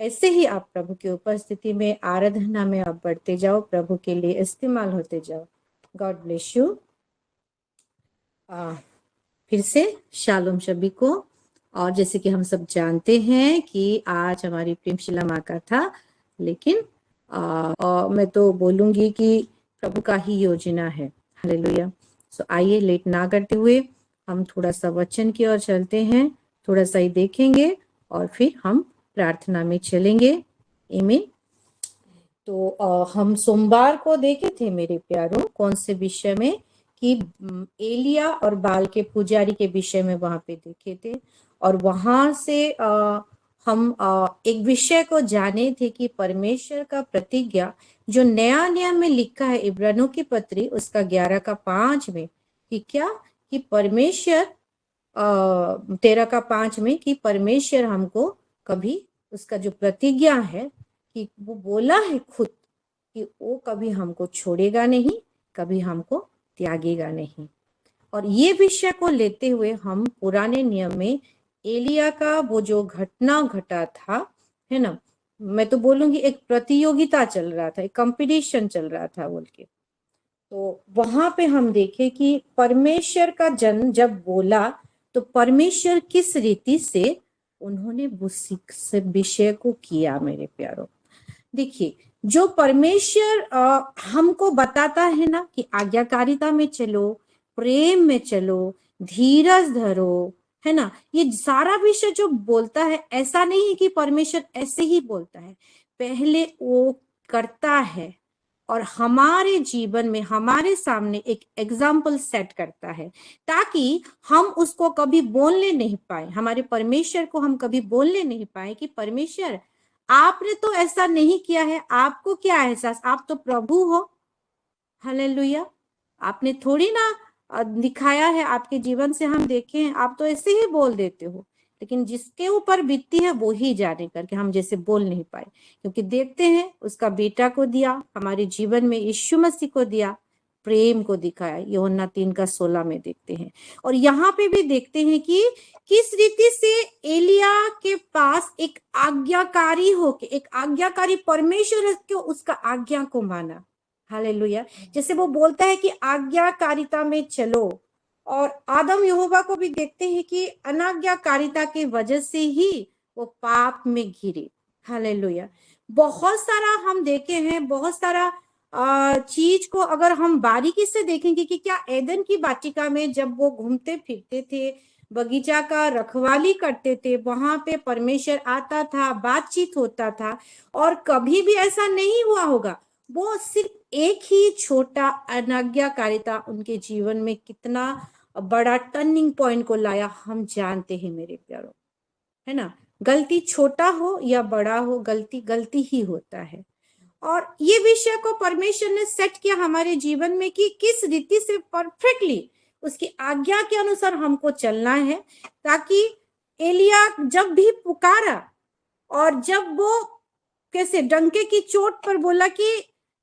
ऐसे ही आप प्रभु की उपस्थिति में, आराधना में आप बढ़ते जाओ, प्रभु के लिए इस्तेमाल होते जाओ। God bless you. फिर से शालोम सभी को। और जैसे कि हम सब जानते हैं कि आज हमारी प्रेमशिला माँ का था, लेकिन मैं तो बोलूंगी कि प्रभु का ही योजना है। हालेलुया। सो आइए लेट ना करते हुए हम थोड़ा सा वचन की ओर चलते हैं, थोड़ा सा ही देखेंगे और फिर हम प्रार्थना में चलेंगे। आमीन। तो हम सोमवार को देखे थे मेरे प्यारों, कौन से विषय में, कि एलिया और बाल के पुजारी के विषय में वहां पे देखे थे। और वहां से हम एक विषय को जाने थे कि परमेश्वर का प्रतिज्ञा जो नया नियम में लिखा है इब्रानियों की पत्री उसका 11 का 5 में, कि क्या, कि परमेश्वर 13 का 5 में, कि परमेश्वर हमको कभी, उसका जो प्रतिज्ञा है कि वो बोला है खुद कि वो कभी हमको छोड़ेगा नहीं, कभी हमको त्यागेगा नहीं। और ये विषय को लेते हुए हम पुराने नियम में एलिया का वो जो घटना घटा था, है ना, मैं तो बोलूंगी एक प्रतियोगिता चल रहा था, एक कंपटीशन चल रहा था बोल के। तो वहां पे हम देखे कि परमेश्वर का जन जब बोला तो परमेश्वर किस रीति से उन्होंने उस विषय को किया। मेरे प्यारों, देखिए, जो परमेश्वर हमको बताता है ना कि आज्ञाकारिता में चलो, प्रेम में चलो, धीरज धरो, है ना, ये सारा विषय जो बोलता है, ऐसा नहीं है कि परमेश्वर ऐसे ही बोलता है, पहले वो करता है और हमारे जीवन में हमारे सामने एक एग्जाम्पल सेट करता है, ताकि हम उसको कभी बोलने नहीं पाए, हमारे परमेश्वर को हम कभी बोलने नहीं पाए कि परमेश्वर आपने तो ऐसा नहीं किया है, आपको क्या एहसास, आप तो प्रभु हो। हालेलुया। आपने थोड़ी ना दिखाया है, आपके जीवन से हम देखे हैं, आप तो ऐसे ही बोल देते हो, लेकिन जिसके ऊपर बीतती है वो ही जाने करके हम जैसे बोल नहीं पाए, क्योंकि देखते हैं उसका बेटा को दिया हमारे जीवन में, यीशु मसीह को दिया, प्रेम को दिखाया, यूहन्ना 3:16 में देखते हैं। और यहाँ पे भी देखते हैं कि किस रीति से एलिया के पास एक आज्ञाकारी होके, एक आज्ञाकारी परमेश्वर के उसका आज्ञा को माना। हालेलुया। जैसे वो बोलता है कि आज्ञाकारिता में चलो, और आदम यहोवा को भी देखते हैं कि अनाज्ञाकारिता की वजह से ही वो पाप में घिरे। हालेलुया। बहुत सारा हम देखे हैं, बहुत सारा चीज को अगर हम बारीकी से देखेंगे कि क्या एदन की वाटिका में जब वो घूमते फिरते थे, बगीचा का रखवाली करते थे, वहां पे परमेश्वर आता था, बातचीत होता था, और कभी भी ऐसा नहीं हुआ होगा। वो सिर्फ एक ही छोटा अनाज्ञाकारिता उनके जीवन में कितना बड़ा टर्निंग पॉइंट को लाया, हम जानते हैं मेरे प्यारों, है ना। गलती छोटा हो या बड़ा हो, गलती गलती ही होता है। और ये विषय को परमेश्वर ने सेट किया हमारे जीवन में कि किस रीति से परफेक्टली उसकी आज्ञा के अनुसार हमको चलना है, ताकि एलिया जब भी पुकारा और जब वो कैसे डंके की चोट पर बोला कि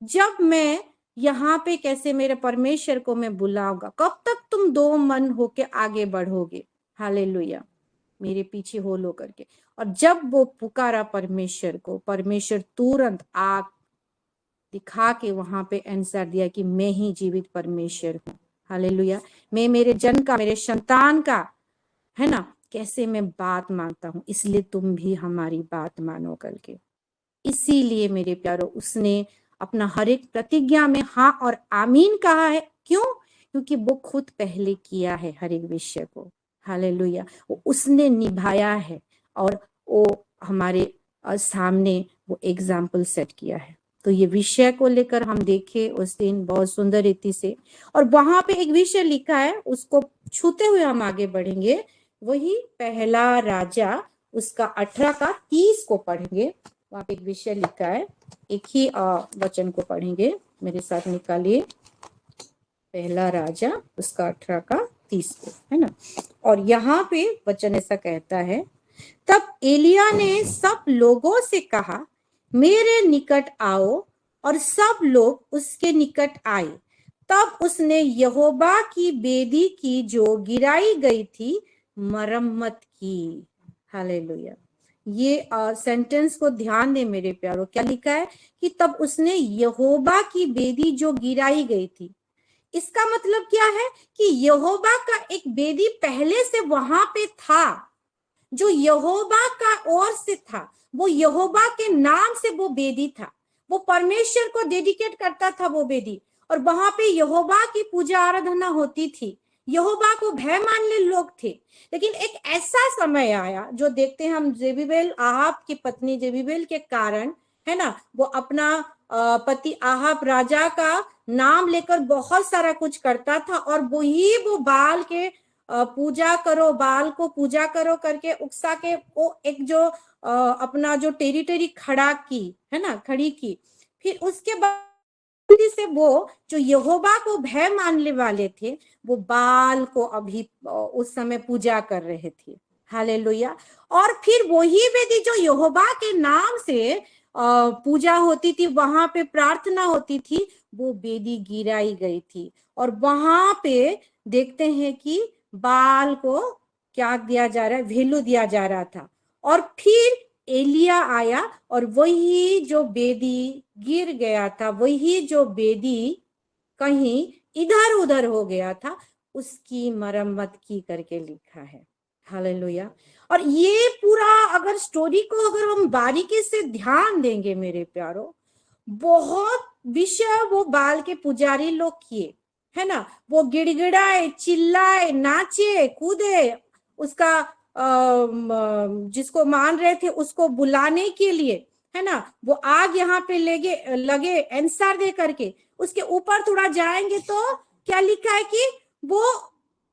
जब मैं यहाँ पे कैसे मेरे परमेश्वर को मैं बुलाऊंगा, कब तक तुम दो मन होके आगे बढ़ोगे। हालेलुया। मेरे पीछे हो लो करके। और जब वो पुकारा परमेश्वर को, परमेश्वर तुरंत आग दिखा के वहां पे आंसर दिया कि मैं ही जीवित परमेश्वर हूँ। हालेलुया। मैं मेरे जन का, मेरे संतान का, है ना, कैसे मैं बात मानता हूँ, इसलिए तुम भी हमारी बात मानो करके। इसीलिए मेरे प्यारो उसने अपना हर एक प्रतिज्ञा में हाँ और आमीन कहा है। क्यों? क्योंकि वो खुद पहले किया है हर एक विषय को। हालेलुया। वो उसने निभाया है और वो हमारे सामने वो एग्जाम्पल सेट किया है। तो ये विषय को लेकर हम देखे उस दिन बहुत सुंदर रीति से, और वहां पे एक विषय लिखा है, उसको छूते हुए हम आगे बढ़ेंगे। वही पहला राजा उसका 18 का 30 को पढ़ेंगे। वहां पे एक विषय लिखा है, एक ही वचन को पढ़ेंगे, मेरे साथ निकालिए। पहला राजा उसका 18 का 30 को, है ना। और यहाँ पे वचन ऐसा कहता है, तब एलिया ने सब लोगों से कहा, मेरे निकट आओ, और सब लोग उसके निकट आए। तब उसने यहोवा की वेदी की जो गिराई गई थी मरम्मत की। हालेलुया। ये सेंटेंस को ध्यान दे मेरे प्यारो, क्या लिखा है कि तब उसने यहोवा की वेदी जो गिराई गई थी। इसका मतलब क्या है कि यहोवा का एक वेदी पहले से वहां पे था, जो यहोवा का ओर से था, वो यहोवा के नाम से वो वेदी था, वो परमेश्वर को डेडिकेट करता था वो वेदी, और वहां पे यहोवा की पूजा आराधना होती थी, यहोवा को भय मानने लोग थे। लेकिन एक ऐसा समय आया जो देखते हैं हम, जेबीबेल, आहाब की पत्नी जेबीबेल के कारण, है ना, वो अपना पति आहाब राजा का नाम लेकर बहुत सारा कुछ करता था, और वो बाल के पूजा करो, बाल को पूजा करो करके उकसा के वो एक जो अपना जो टेरिटरी खड़ा की, है ना, खड़ी की। फिर उसके बाद से वो जो यहोवा को भय मानने वाले थे, वो बाल को अभी उस समय पूजा कर रहे थे। हालेलुया। और फिर वही वेदी जो यहोवा के नाम से पूजा होती थी, वहां पे प्रार्थना होती थी, वो वेदी गिराई गई थी, और वहां पे देखते हैं कि बाल को क्या दिया जा रहा है, वैल्यू दिया जा रहा था। और फिर एलिया आया, और वही जो वेदी गिर गया था, वही जो वेदी कहीं इधर उधर हो गया था, उसकी मरम्मत की करके लिखा है। हालेलुया। और ये पूरा अगर स्टोरी को अगर हम बारीकी से ध्यान देंगे मेरे प्यारो, बहुत विषय वो बाल के पुजारी लोग किए, है ना, वो गिड़गिड़ाए, चिल्लाए, नाचे, कूदे, उसका जिसको मान रहे थे उसको बुलाने के लिए, है ना, वो आग यहाँ पे लगे आंसर दे करके, उसके ऊपर थोड़ा जाएंगे तो क्या लिखा है कि वो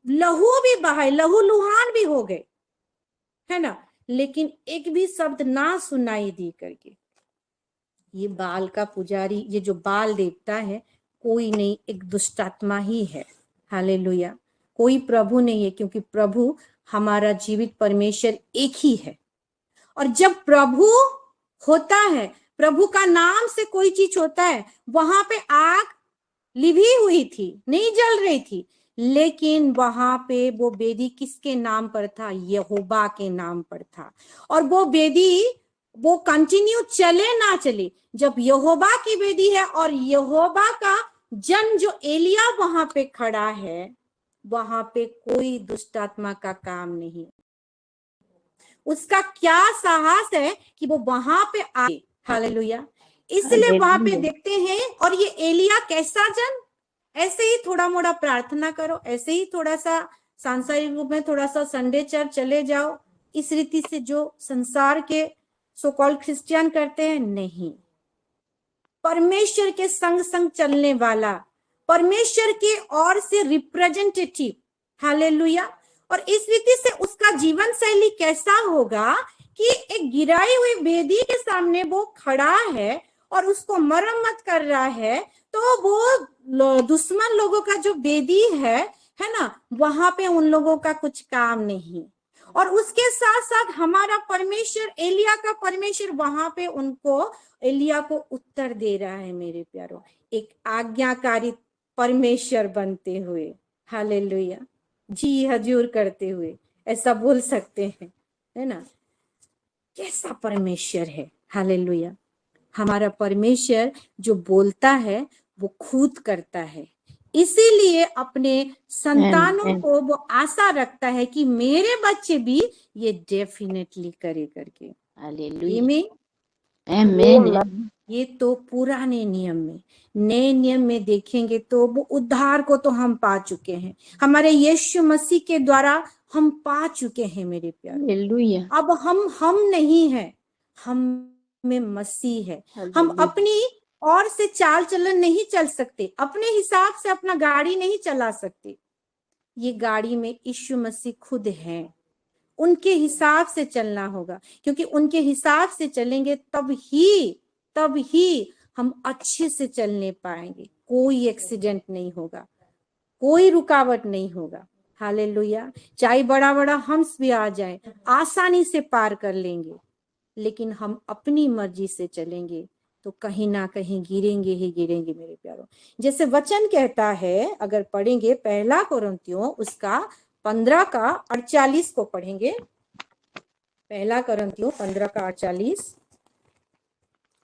लहू भी बहाए, लहू लुहान भी हो गए, है ना, लेकिन एक भी शब्द ना सुनाई दी करके। ये बाल का पुजारी, ये जो बाल देवता है, कोई नहीं, एक दुष्टात्मा ही है। हालेलुया। कोई प्रभु नहीं है, क्योंकि प्रभु हमारा जीवित परमेश्वर एक ही है। और जब प्रभु होता है, प्रभु का नाम से कोई चीज होता है, वहां पे आग लिभी हुई थी, नहीं जल रही थी, लेकिन वहां पे वो वेदी किसके नाम पर था? यहोवा के नाम पर था। और वो वेदी वो कंटिन्यू चले ना चले, जब यहोवा की वेदी है और यहोवा का जन जो एलिया वहां पे खड़ा है, वहां पे कोई दुष्ट आत्मा का काम नहीं। उसका क्या साहस है कि वो वहां पे आए। हालेलुया। इसलिए वहां पे देखते हैं, और ये एलिया कैसा जन, ऐसे ही थोड़ा मोड़ा प्रार्थना करो, ऐसे ही थोड़ा सा सांसारिक रूप में थोड़ा सा संडे चर्च चले जाओ, इस रीति से जो संसार के सो कॉल्ड क्रिश्चियन करते हैं, नहीं। परमेश्वर के संग संग चलने वाला, परमेश्वर के ओर से रिप्रेजेंटेटिव। हालेलुया। और इस रीति से उसका जीवन शैली कैसा होगा कि एक गिराई हुई वेदी के सामने वो खड़ा है और उसको मरम्मत कर रहा है, तो वो दुश्मन लोगों का जो वेदी है ना, वहां पे उन लोगों का कुछ काम नहीं। और उसके साथ साथ हमारा परमेश्वर, एलिया का परमेश्वर, वहां पे उनको, एलिया को उत्तर दे रहा है मेरे प्यारो, एक आज्ञाकारी परमेश्वर बनते हुए। हालेलुया। जी हजूर करते हुए, ऐसा बोल सकते हैं, है ना। कैसा परमेश्वर है। हालेलुया। हमारा परमेश्वर जो बोलता है वो खुद करता है, इसीलिए अपने संतानों को वो आशा रखता है कि मेरे बच्चे भी ये डेफिनेटली करे करके। हालेलुया। ये तो पुराने नियम में। नए नियम में देखेंगे तो वो उद्धार को तो हम पा चुके हैं, हमारे यीशु मसीह के द्वारा हम पा चुके हैं मेरे प्यारे। अब हम नहीं है, हम में मसीह है। हम अपनी और से चाल चलन नहीं चल सकते, अपने हिसाब से अपना गाड़ी नहीं चला सकते। ये गाड़ी में यीशु मसीह खुद है, उनके हिसाब से चलना होगा, क्योंकि उनके हिसाब से चलेंगे तब ही हम अच्छे से चलने पाएंगे। कोई एक्सीडेंट नहीं होगा, कोई रुकावट नहीं होगा। हालेलुया। चाहे बड़ा बड़ा हंस भी आ जाए, आसानी से पार कर लेंगे, लेकिन हम अपनी मर्जी से चलेंगे तो कहीं ना कहीं गिरेंगे ही गिरेंगे मेरे प्यारों। जैसे वचन कहता है, अगर पढ़ेंगे पहला कोरिन्थियों उसका 15 का 48 को पढ़ेंगे। पहला करंथियों 15 का 48।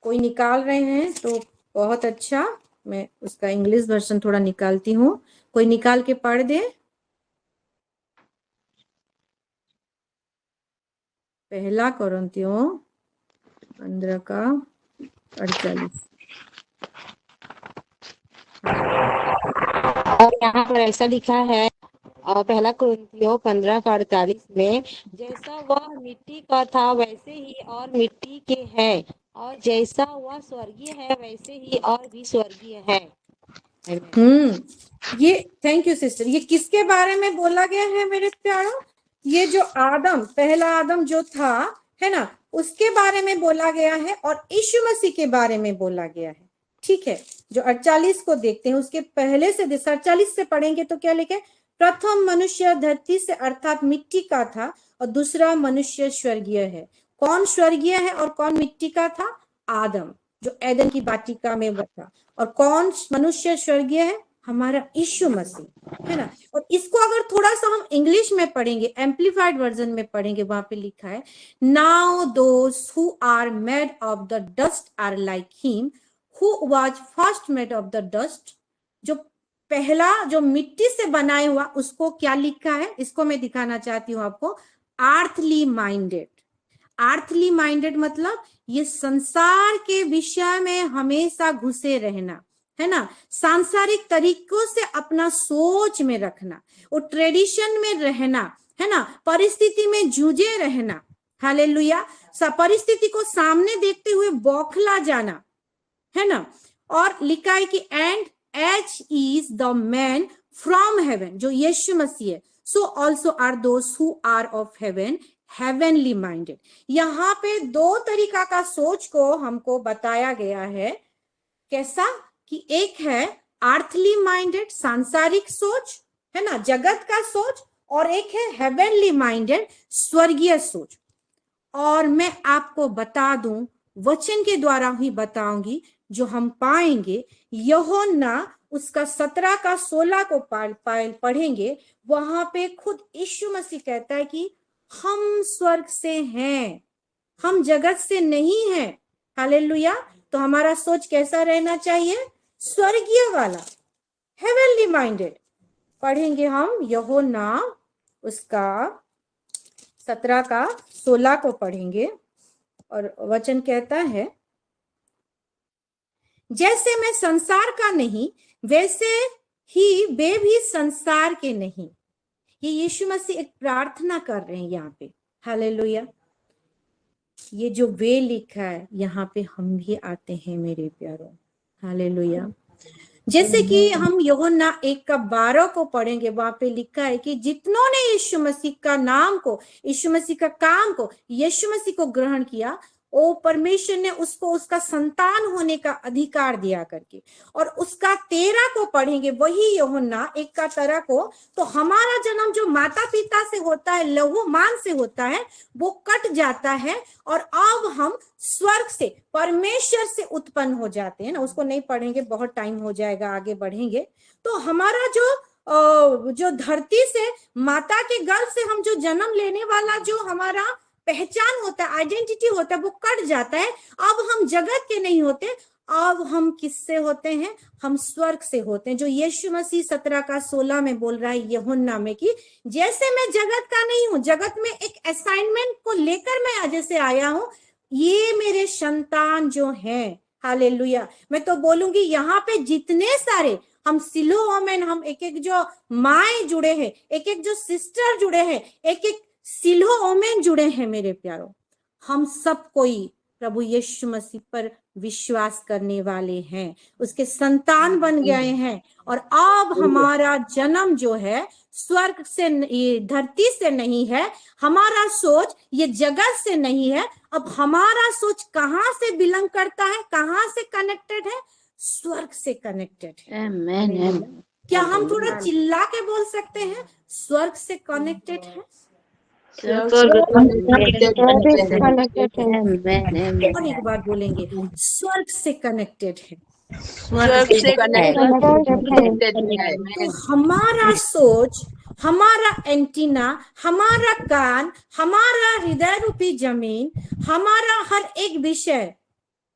कोई निकाल रहे हैं तो बहुत अच्छा, मैं उसका इंग्लिश वर्जन थोड़ा निकालती हूँ, कोई निकाल के पढ़ दे। पहला करंथियों 15 का 48। और यहाँ पर ऐसा लिखा है पहला कुरिन्थियों 15 का 48 में, जैसा वह मिट्टी का था वैसे ही और मिट्टी के है, और जैसा वह स्वर्गीय है वैसे ही और भी स्वर्गीय है। ये थैंक यू सिस्टर। ये किसके बारे में बोला गया है मेरे प्यारों? ये जो आदम, पहला आदम जो था, है ना, उसके बारे में बोला गया है और यीशु मसीह के बारे में बोला गया है। ठीक है, जो 48 को देखते हैं उसके पहले से 47 से पढ़ेंगे तो क्या लिखे? प्रथम मनुष्य धरती से अर्थात मिट्टी का था और दूसरा मनुष्य स्वर्गीय है। कौन स्वर्गीय है और कौन मिट्टी का था? आदम, जो एदन की वाटिका में था। और कौन मनुष्य स्वर्गीय है? हमारा यीशु मसीह, है ना। और इसको अगर थोड़ा सा हम इंग्लिश में पढ़ेंगे, एम्पलीफाइड वर्जन में पढ़ेंगे, वहां पे लिखा है, now those who are made of the dust are like him who was first made of the dust. जो पहला जो मिट्टी से बनाया हुआ, उसको क्या लिखा है, इसको मैं दिखाना चाहती हूँ आपको। Earthly minded. अर्थली माइंडेड मतलब ये संसार के विषय में हमेशा घुसे रहना, है ना, सांसारिक तरीकों से अपना सोच में रखना, वो ट्रेडिशन में रहना, है ना, परिस्थिति में जूझे रहना, हालेलुया, परिस्थिति को सामने देखते हुए बौखला जाना, है ना। और लिखा है कि and as is the man from heaven, जो यीशु मसीह है, so also are those who are of heaven heavenly minded. यहाँ पे दो तरीका का सोच को हमको बताया गया है। कैसा? कि एक है अर्थली माइंडेड, सांसारिक सोच, है ना, जगत का सोच, और एक है हेवनली माइंडेड, स्वर्गीय सोच। और मैं आपको बता दूं, वचन के द्वारा ही बताऊंगी, जो हम पाएंगे यूहन्ना उसका 17 का 16 को पढ़ेंगे, वहां पे खुद यीशु मसीह कहता है कि हम स्वर्ग से हैं, हम जगत से नहीं हैं। हालेलुया। तो हमारा सोच कैसा रहना चाहिए? स्वर्गीय वाला, हेवनली माइंडेड। पढ़ेंगे हम यूहन्ना उसका 17 का 16 को पढ़ेंगे, और वचन कहता है, जैसे मैं संसार का नहीं वैसे ही वे भी संसार के नहीं। ये यीशु मसीह एक प्रार्थना कर रहे हैं यहाँ पे। हालेलुया। ये जो वे लिखा है यहाँ पे हम भी आते हैं मेरे प्यारों। हालेलुया। जैसे कि हम यूहन्ना 1 का 12 को पढ़ेंगे, वहां पे लिखा है कि जितनों ने यीशु मसीह का नाम को, यीशु मसीह का काम को, यीशु मसीह को ग्रहण किया, ओ परमेश्वर ने उसको उसका संतान होने का अधिकार दिया करके। और उसका 13 को पढ़ेंगे, वही यूहन्ना 1 का 13 को, तो हमारा जन्म जो माता पिता से होता है, लहू मान से होता है, वो कट जाता है और अब हम स्वर्ग से, परमेश्वर से उत्पन्न हो जाते हैं ना। उसको नहीं पढ़ेंगे, बहुत टाइम हो जाएगा, आगे बढ़ेंगे। तो हमारा जो धरती से, माता के गर्भ से हम जो जन्म लेने वाला जो हमारा पहचान होता है, आइडेंटिटी होता है, वो कट जाता है। अब हम जगत के नहीं होते, अब हम किससे होते हैं? हम स्वर्ग से होते हैं। जो यीशु मसीह 17 का 16 में बोल रहा है यूहन्ना में कि जैसे मैं जगत का नहीं हूं, जगत में एक असाइनमेंट को लेकर मैं जैसे आया हूं, ये मेरे संतान जो हैं, हालेलुया। मैं तो बोलूंगी यहाँ पे जितने सारे हम सिलोमेन, हम एक एक जो माए जुड़े हैं, एक एक जो सिस्टर जुड़े हैं, एक एक सिलोमेन जुड़े हैं मेरे प्यारों, हम सब कोई प्रभु यीशु मसीह पर विश्वास करने वाले हैं, उसके संतान बन गए हैं। और अब हमारा जन्म जो है स्वर्ग से, धरती से नहीं है, हमारा सोच ये जगत से नहीं है। अब हमारा सोच कहाँ से बिलोंग करता है, कहाँ से कनेक्टेड है? स्वर्ग से कनेक्टेड है। क्या हम थोड़ा चिल्ला के बोल सकते हैं, स्वर्ग से कनेक्टेड है? और एक बार बोलेंगे, स्वर्ग से कनेक्टेड है। तो हमारा सोच हमारा एंटीना, हमारा कान, हमारा हृदय रूपी जमीन, हमारा हर एक विषय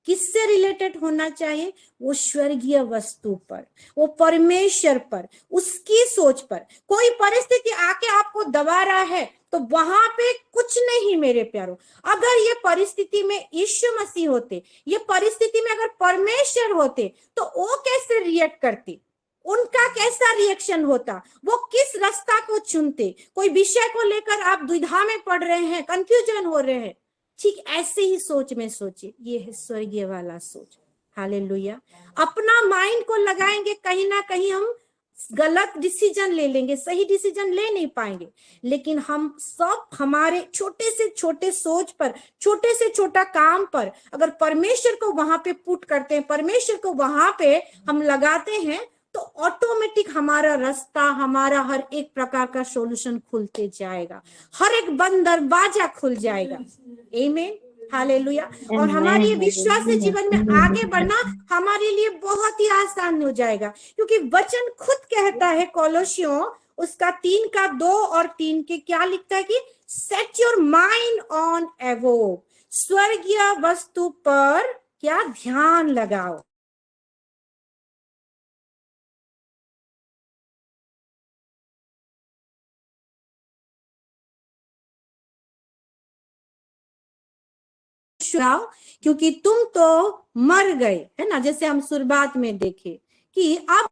किससे रिलेटेड होना चाहिए? वो स्वर्गीय वस्तु पर, वो परमेश्वर पर, उसकी सोच पर। कोई परिस्थिति आके आपको दबा रहा है तो वहां पे कुछ नहीं मेरे प्यारों। अगर ये परिस्थिति में यीशु मसीह होते, ये परिस्थिति में अगर परमेश्वर होते, तो वो कैसे रिएक्ट करते, उनका कैसा रिएक्शन होता, वो किस रास्ता को चुनते? कोई विषय को लेकर आप द्विधा में पड़ रहे हैं, कंफ्यूजन हो रहे हैं, ठीक ऐसे ही सोच में सोचिए, ये है स्वर्गीय वाला सोच। हालेलुया। अपना माइंड को लगाएंगे, कहीं ना कहीं हम गलत डिसीजन ले लेंगे, सही डिसीजन ले नहीं पाएंगे। लेकिन हम सब हमारे छोटे से छोटे सोच पर, छोटे से छोटा काम पर अगर परमेश्वर को वहां पे पुट करते हैं, परमेश्वर को वहां पे हम लगाते हैं, तो ऑटोमेटिक हमारा रास्ता, हमारा हर एक प्रकार का सॉल्यूशन खुलते जाएगा, हर एक बंद दरवाजा खुल जाएगा। आमीन, हालेलुया। और हमारी विश्वास जीवन में आगे बढ़ना हमारे लिए बहुत ही आसान हो जाएगा, क्योंकि वचन खुद कहता है, कोलोसियों उसका 3:2 और 3 के क्या लिखता है कि set your mind on above, स्वर्गीय वस्तु पर क्या ध्यान लगाओ। क्योंकि तुम तो मर गए, है ना, जैसे हम शुरुआत में देखे कि अब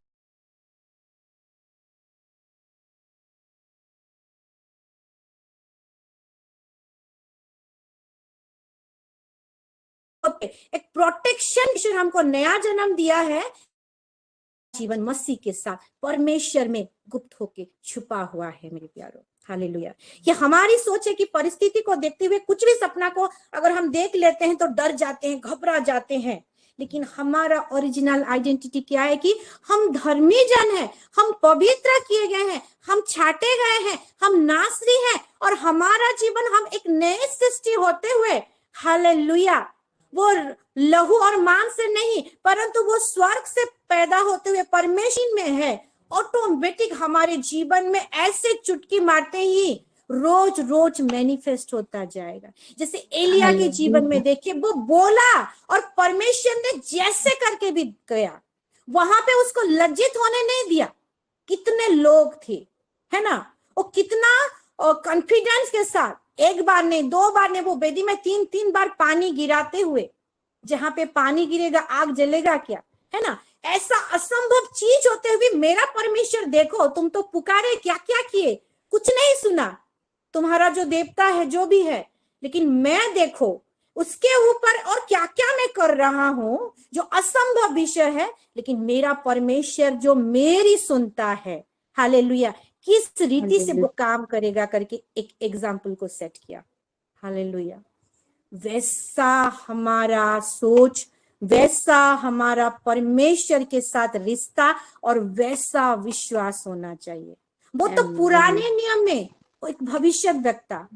एक प्रोटेक्शन हमको नया जन्म दिया है, जीवन मसीह के साथ परमेश्वर में गुप्त होके छुपा हुआ है मेरे प्यारों। हालेलुया। ये हमारी सोच है कि परिस्थिति को देखते हुए कुछ भी सपना को अगर हम देख लेते हैं तो डर जाते हैं, घबरा जाते हैं। लेकिन हमारा ओरिजिनल आइडेंटिटी क्या है कि हम धर्मी जन हैं, हम पवित्र किए गए हैं, हम छाटे गए हैं, हम नासरी हैं, और हमारा जीवन हम एक नए सृष्टि होते हुए, हालेलुया, वो लहू और मांस से नहीं परंतु वो स्वर्ग से पैदा होते हुए परमेश्वर में है। ऑटोमेटिक हमारे जीवन में ऐसे चुटकी मारते ही रोज रोज मैनिफेस्ट होता जाएगा। जैसे एलिया के जीवन में देखिए, वो बोला और परमेश्वर ने जैसे करके भी गया, वहां पे उसको लज्जित होने नहीं दिया। कितने लोग थे, है ना, वो कितना कॉन्फिडेंस के साथ, एक बार नहीं, 2 बार नहीं, वो वेदी में 3 बार पानी गिराते हुए, जहां पे पानी गिरेगा आग जलेगा क्या, है ना, ऐसा असंभव चीज होते हुए मेरा परमेश्वर देखो, तुम तो पुकारे, क्या क्या किए, कुछ नहीं सुना, तुम्हारा जो देवता है जो भी है, लेकिन मैं देखो उसके ऊपर और क्या क्या मैं कर रहा हूं, जो असंभव विषय है, लेकिन मेरा परमेश्वर जो मेरी सुनता है, हालेलुया, किस रीति से वो काम करेगा करके एक एग्जाम्पल को सेट किया। हालेलुया। वैसा हमारा सोच, वैसा हमारा परमेश्वर के साथ रिश्ता और वैसा विश्वास होना चाहिए। वो तो पुराने नियम में वो एक भविष्य वक्ता,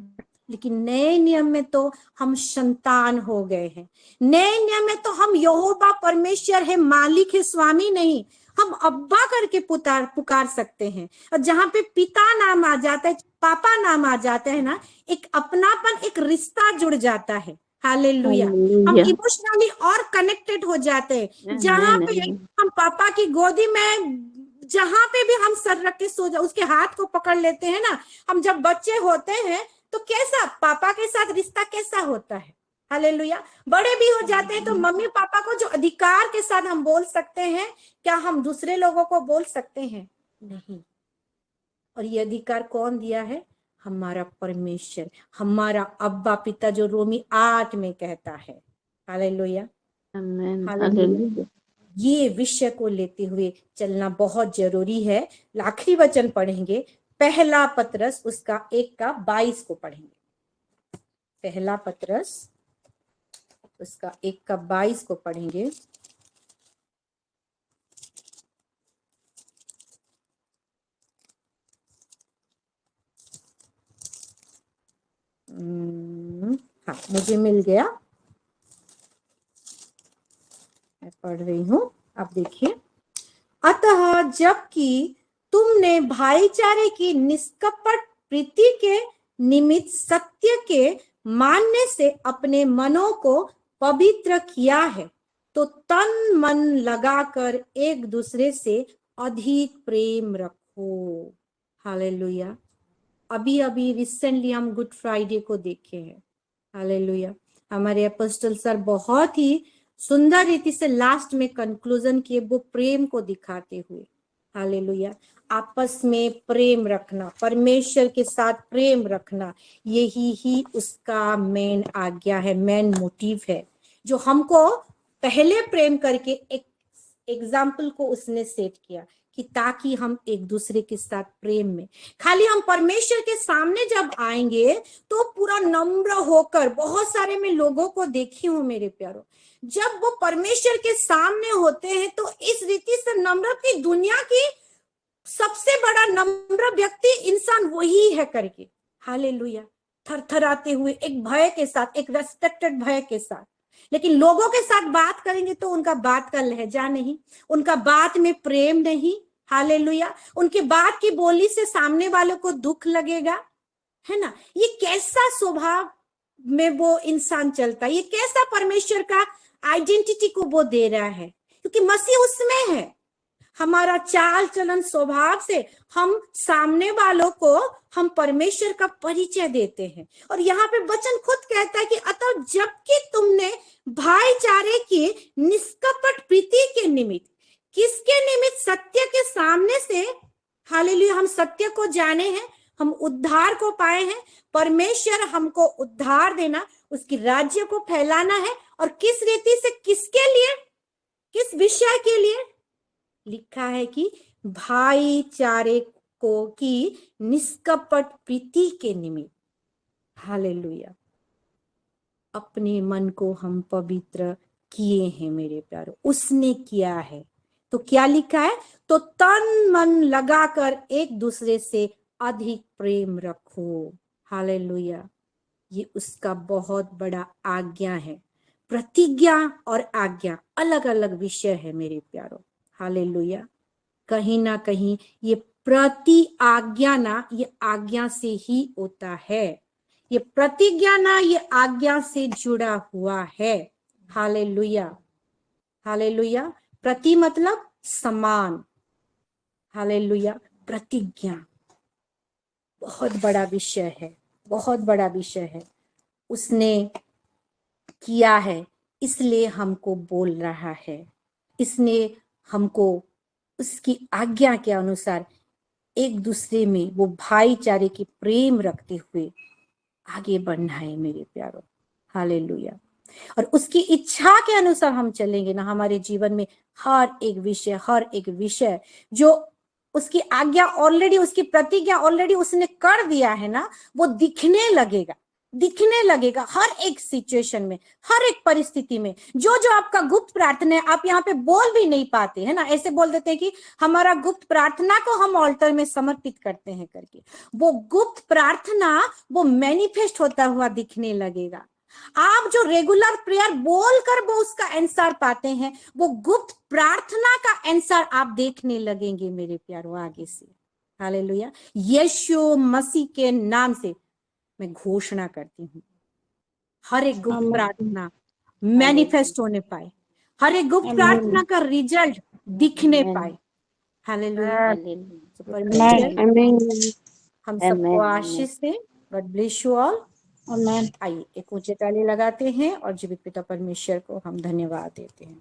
लेकिन नए नियम में तो हम संतान हो गए हैं। नए नियम में तो हम यहोवा परमेश्वर है, मालिक है, स्वामी नहीं, हम अब्बा करके पुकार सकते हैं। और जहां पे पिता नाम आ जाता है, पापा नाम आ जाता है ना, एक अपनापन, एक रिश्ता जुड़ जाता है। हालेलुया। हम इमोशनली और कनेक्टेड हो जाते हैं। जहां पे हम पापा की गोदी में, जहां पे भी हम सर रख के सो जाए, उसके हाथ को पकड़ लेते हैं ना, हम जब बच्चे होते हैं तो कैसा पापा के साथ रिश्ता कैसा होता है। हालेलुया। बड़े भी हो जाते हैं तो मम्मी पापा को जो अधिकार के साथ हम बोल सकते हैं, क्या हम दूसरे लोगों को बोल सकते हैं? नहीं। और ये अधिकार कौन दिया है? हमारा परमेश्वर, हमारा अब्बा पिता, जो रोमी 8 में कहता है। हालेलुया। हालेलुया। ये विषय को लेते हुए चलना बहुत जरूरी है। आखिरी वचन पढ़ेंगे, पहला पतरस उसका 1:22 को पढ़ेंगे। पहला पतरस उसका 1:22 को पढ़ेंगे। हाँ, मुझे मिल गया, मैं पढ़ रही हूं, आप देखिए। अतः जबकि तुमने भाईचारे की निष्कपट प्रीति के निमित्त सत्य के मानने से अपने मनों को पवित्र किया है, तो तन मन लगाकर एक दूसरे से अधिक प्रेम रखो। हालेलुया। अभी अभी रिसेंटली हम गुड फ्राइडे को देखे हैं। हालेलुया। हमारे अपोस्टल सर बहुत ही सुंदर रीति से लास्ट में कंक्लूजन किए, वो प्रेम को दिखाते हुए। हालेलुया। आपस में प्रेम रखना, परमेश्वर के साथ प्रेम रखना, यही ही उसका मेन आज्ञा है, मेन मोटिव है, जो हमको पहले प्रेम करके एक एग्जाम्पल को उसने सेट किया कि ताकि हम एक दूसरे के साथ प्रेम में, खाली हम परमेश्वर के सामने जब आएंगे तो पूरा नम्र होकर, बहुत सारे मैं लोगों को देखी हूं मेरे प्यारों, जब वो परमेश्वर के सामने होते हैं तो इस रीति से नम्र की दुनिया की सबसे बड़ा नम्र व्यक्ति इंसान वही है करके। हालेलुया। थरथराते हुए एक भय के साथ, एक रेस्पेक्टेड भय के साथ, लेकिन लोगों के साथ बात करेंगे तो उनका बात का लहजा नहीं, उनका बात में प्रेम नहीं। हालेलुया। उनकी बात की बोली से सामने वालों को दुख लगेगा, है ना। ये कैसा स्वभाव में वो इंसान चलता है, ये कैसा परमेश्वर का आइडेंटिटी को वो दे रहा है, क्योंकि मसीह उसमें है। हमारा चाल चलन स्वभाव से हम सामने वालों को हम परमेश्वर का परिचय देते हैं। और यहाँ पे वचन खुद कहता है कि अतः जबकि तुमने भाईचारे की निष्कपट प्रीति के निमित्त, किसके निमित्त? सत्य के सामने से। हालेलुया। हम सत्य को जाने हैं, हम उद्धार को पाए हैं, परमेश्वर हमको उद्धार देना, उसकी राज्य को फैलाना है। और किस रीति से, किसके लिए, किस विषय के लिए? लिखा है कि भाईचारे को की निष्कपट प्रीति के निमित्त। हालेलुया। अपने मन को हम पवित्र किए हैं मेरे प्यारो, उसने किया है। तो क्या लिखा है? तो तन मन लगाकर एक दूसरे से अधिक प्रेम रखो। हालेलुया। ये उसका बहुत बड़ा आज्ञा है। प्रतिज्ञा और आज्ञा अलग अलग विषय है मेरे प्यारो। हालेलुया। कहीं ना कहीं ये प्रति आज्ञा ना, ये आज्ञा से ही होता है। ये प्रतिज्ञा ना, ये आज्ञा से जुड़ा हुआ है। हालेलुया। हालेलुया। प्रति मतलब समान। हालेलुया। प्रतिज्ञा बहुत बड़ा विषय है, बहुत बड़ा विषय है। उसने किया है इसलिए हमको बोल रहा है, इसने हमको उसकी आज्ञा के अनुसार एक दूसरे में वो भाईचारे की प्रेम रखते हुए आगे बढ़ना है मेरे प्यारों। हालेलुया। और उसकी इच्छा के अनुसार हम चलेंगे ना, हमारे जीवन में हर एक विषय जो उसकी आज्ञा ऑलरेडी, उसकी प्रतिज्ञा ऑलरेडी उसने कर दिया है ना, वो दिखने लगेगा, दिखने लगेगा हर एक सिचुएशन में, हर एक परिस्थिति में। जो जो आपका गुप्त प्रार्थना है, आप यहाँ पे बोल भी नहीं पाते है ना, ऐसे बोल देते हैं कि हमारा गुप्त प्रार्थना को हम ऑल्टर में समर्पित करते हैं करके, वो गुप्त प्रार्थना वो मैनिफेस्ट होता हुआ दिखने लगेगा। आप जो रेगुलर प्रेयर बोलकर वो उसका आंसर पाते हैं, वो गुप्त प्रार्थना का आंसर आप देखने लगेंगे मेरे प्यारों आगे से। हालेलुया। यीशु मसीह के नाम से मैं घोषणा करती हूँ, हर एक गुप्त प्रार्थना मैनिफेस्ट होने पाए, हर एक गुप्त प्रार्थना का रिजल्ट दिखने पाए। हालेलुया। तो परमेश्वर हम सबको आशीष दे। God bless you all. आइए एक ऊंचे ताली लगाते हैं और जीवित पिता परमेश्वर को हम धन्यवाद देते हैं।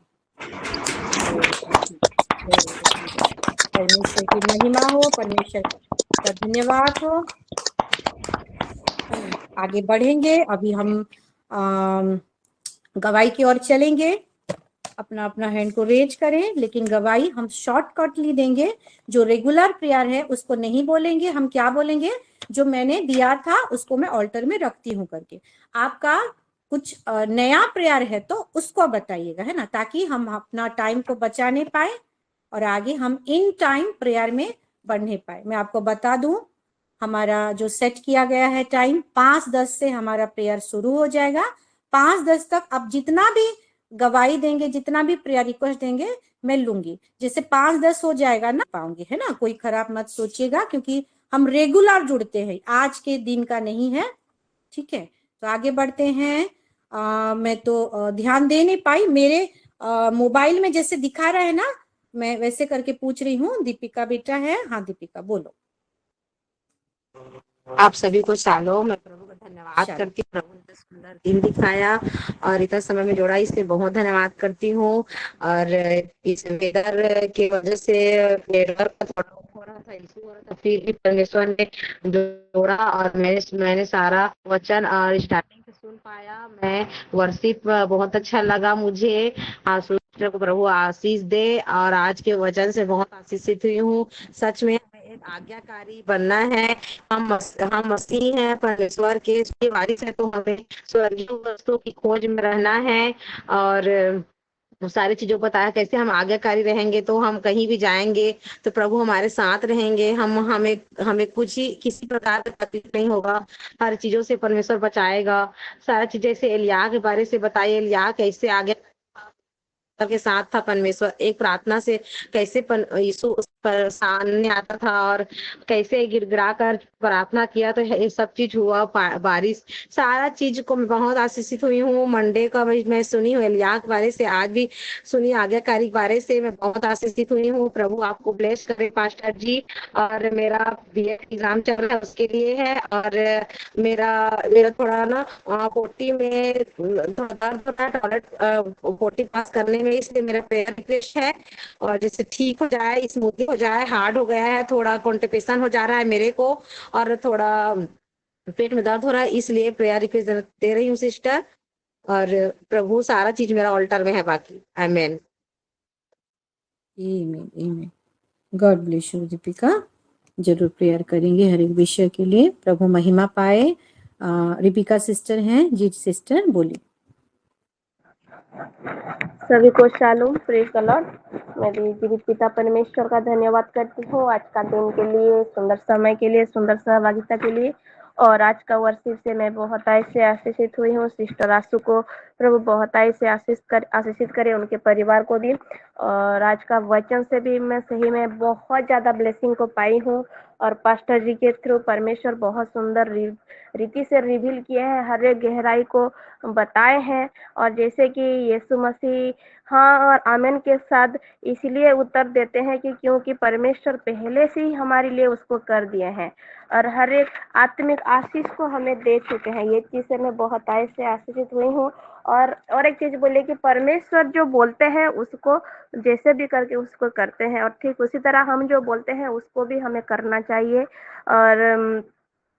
परमेश्वर की महिमा हो, परमेश्वर का धन्यवाद हो। आगे बढ़ेंगे, अभी हम गवाही की ओर चलेंगे। अपना अपना हैंड को रेज करें, लेकिन गवाही हम शॉर्टकटली देंगे। जो रेगुलर प्रेयर है उसको नहीं बोलेंगे। हम क्या बोलेंगे? जो मैंने दिया था उसको मैं ऑल्टर में रखती हूँ करके। आपका कुछ नया प्रेयर है तो उसको बताइएगा, है ना, ताकि हम अपना टाइम को बचाने पाए और आगे हम इन टाइम प्रेयर में बढ़ने पाए। मैं आपको बता दूं, हमारा जो सेट किया गया है टाइम 5:10 से हमारा प्रेयर शुरू हो जाएगा। 5:10 तक आप जितना भी गवाही देंगे, जितना भी प्रेयर रिक्वेस्ट देंगे मैं लूंगी। जैसे 5-10 हो जाएगा ना पाऊंगी, है ना, कोई खराब मत सोचिएगा, क्योंकि हम रेगुलर जुड़ते हैं, आज के दिन का नहीं है। ठीक है, तो आगे बढ़ते हैं। मैं तो ध्यान दे नहीं पाई, मेरे मोबाइल में जैसे दिखा रहा है ना, मैं वैसे करके पूछ रही हूँ। दीपिका बेटा है, हाँ दीपिका बोलो। आप सभी को शालोम। मैं प्रभु का धन्यवाद शायद करती हूँ, प्रभु ने इतना सुंदर दिन दिखाया और इतना समय में जोड़ा, इसलिए बहुत धन्यवाद करती हूँ। और इस वेदर की वजह से नेटवर्क का थोड़ा हो रहा था, इशू हो रहा था, फिर भी परमेश्वर ने जोड़ा और मैंने सारा वचन और स्टार्टिंग से सुन पाया। मैं वर्शिप बहुत अच्छा लगा मुझे। आशीष को प्रभु आशीष दे, और आज के वचन से बहुत आशीषित हुई हूँ। सच में हमें एक आज्ञाकारी बनना है। हम मसीह हैं, परमेश्वर के उसकी वारिस है, तो हमें स्वर्गीय वस्तुओं की खोज में रहना है। और सारी चीजों को बताया कैसे हम आज्ञाकारी रहेंगे तो हम कहीं भी जाएंगे तो प्रभु हमारे साथ रहेंगे। हम हमें हमें कुछ ही किसी प्रकार का तकलीफ नहीं होगा, हर चीजों से परमेश्वर बचाएगा। सारा चीज जैसे एलिय्याह के बारे से बताइए, एलिय्याह कैसे आगे के साथ था परमेश्वर, एक प्रार्थना से कैसे यीशु उस पर सामने आता था और कैसे गिड़गिड़ा कर प्रार्थना किया, तो ये सब चीज हुआ। बारिश, सारा चीज को मैं बहुत आशीषित हुई हूँ। मंडे का मैं सुनी हूँ एलिय्याह के बारे से, आज भी सुनी आज्ञाकारी के बारे से, मैं बहुत आशीषित हुई हूँ। प्रभु आपको ब्लेस करे पास्टर जी। और मेरा बीएड एग्जाम चल रहा है, उसके लिए है। और मेरा मेरा थोड़ा ना पोटी में दर्द होता है, टॉयलेट पोटी पास करने में, इसलिए मेरा प्रेयर रिक्वेस्ट है। और जैसे ठीक हो जाए, स्मूथली हो जाए, हार्ड हो गया है, थोड़ा कॉन्स्टिपेशन हो जा रहा है मेरे को, और थोड़ा पेट में दर्द हो रहा है, इसलिए प्रेयर रिक्वेस्ट दे रही हूँ सिस्टर। और प्रभु सारा चीज मेरा ऑल्टर में है बाकी। आमेन। आमीन आमीन। गॉड ब्लेस यू दीपिका, जरूर प्रेयर करेंगे हर एक विषय के लिए, प्रभु महिमा पाए। रिपिका सिस्टर हैं, जी सिस्टर बोलिए। सभी को शालूम, प्रेज द लॉर्ड। मैं भी जीवित पिता परमेश्वर का धन्यवाद करती हूँ आज का दिन के लिए, सुंदर समय के लिए, सुंदर सहभागिता के लिए। और आज का वर्शिप से मैं बहुत ऐसे आशीषित हुई हूँ। सिस्टर आशु को प्रभु बहुत ऐसे आशीषित करे, उनके परिवार को भी। और आज का वचन से भी मैं सही में बहुत ज्यादा ब्लेसिंग को पाई हूँ। और पास्टर जी के थ्रू परमेश्वर बहुत सुंदर रीति से रिवील किए हैं, हर एक गहराई को बताए हैं। और जैसे कि यीशु मसीह हाँ और आमीन के साथ इसलिए उत्तर देते हैं कि क्योंकि परमेश्वर पहले से ही हमारे लिए उसको कर दिए हैं और हर एक आत्मिक आशीष को हमें दे चुके हैं। ये चीज से मैं बहुत ऐसे आशीषित हुई हूँ। और एक चीज बोले कि परमेश्वर जो बोलते हैं उसको जैसे भी करके उसको करते हैं, और ठीक उसी तरह हम जो बोलते हैं उसको भी हमें करना चाहिए। और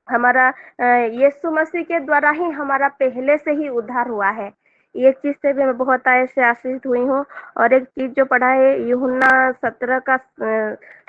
हमारा यीशु मसीह के द्वारा ही हमारा पहले से ही उद्धार हुआ है। ये चीज से भी मैं बहुत ऐसे आशीषित हुई हूँ। और एक चीज जो पढ़ा है यूहन्ना 17 का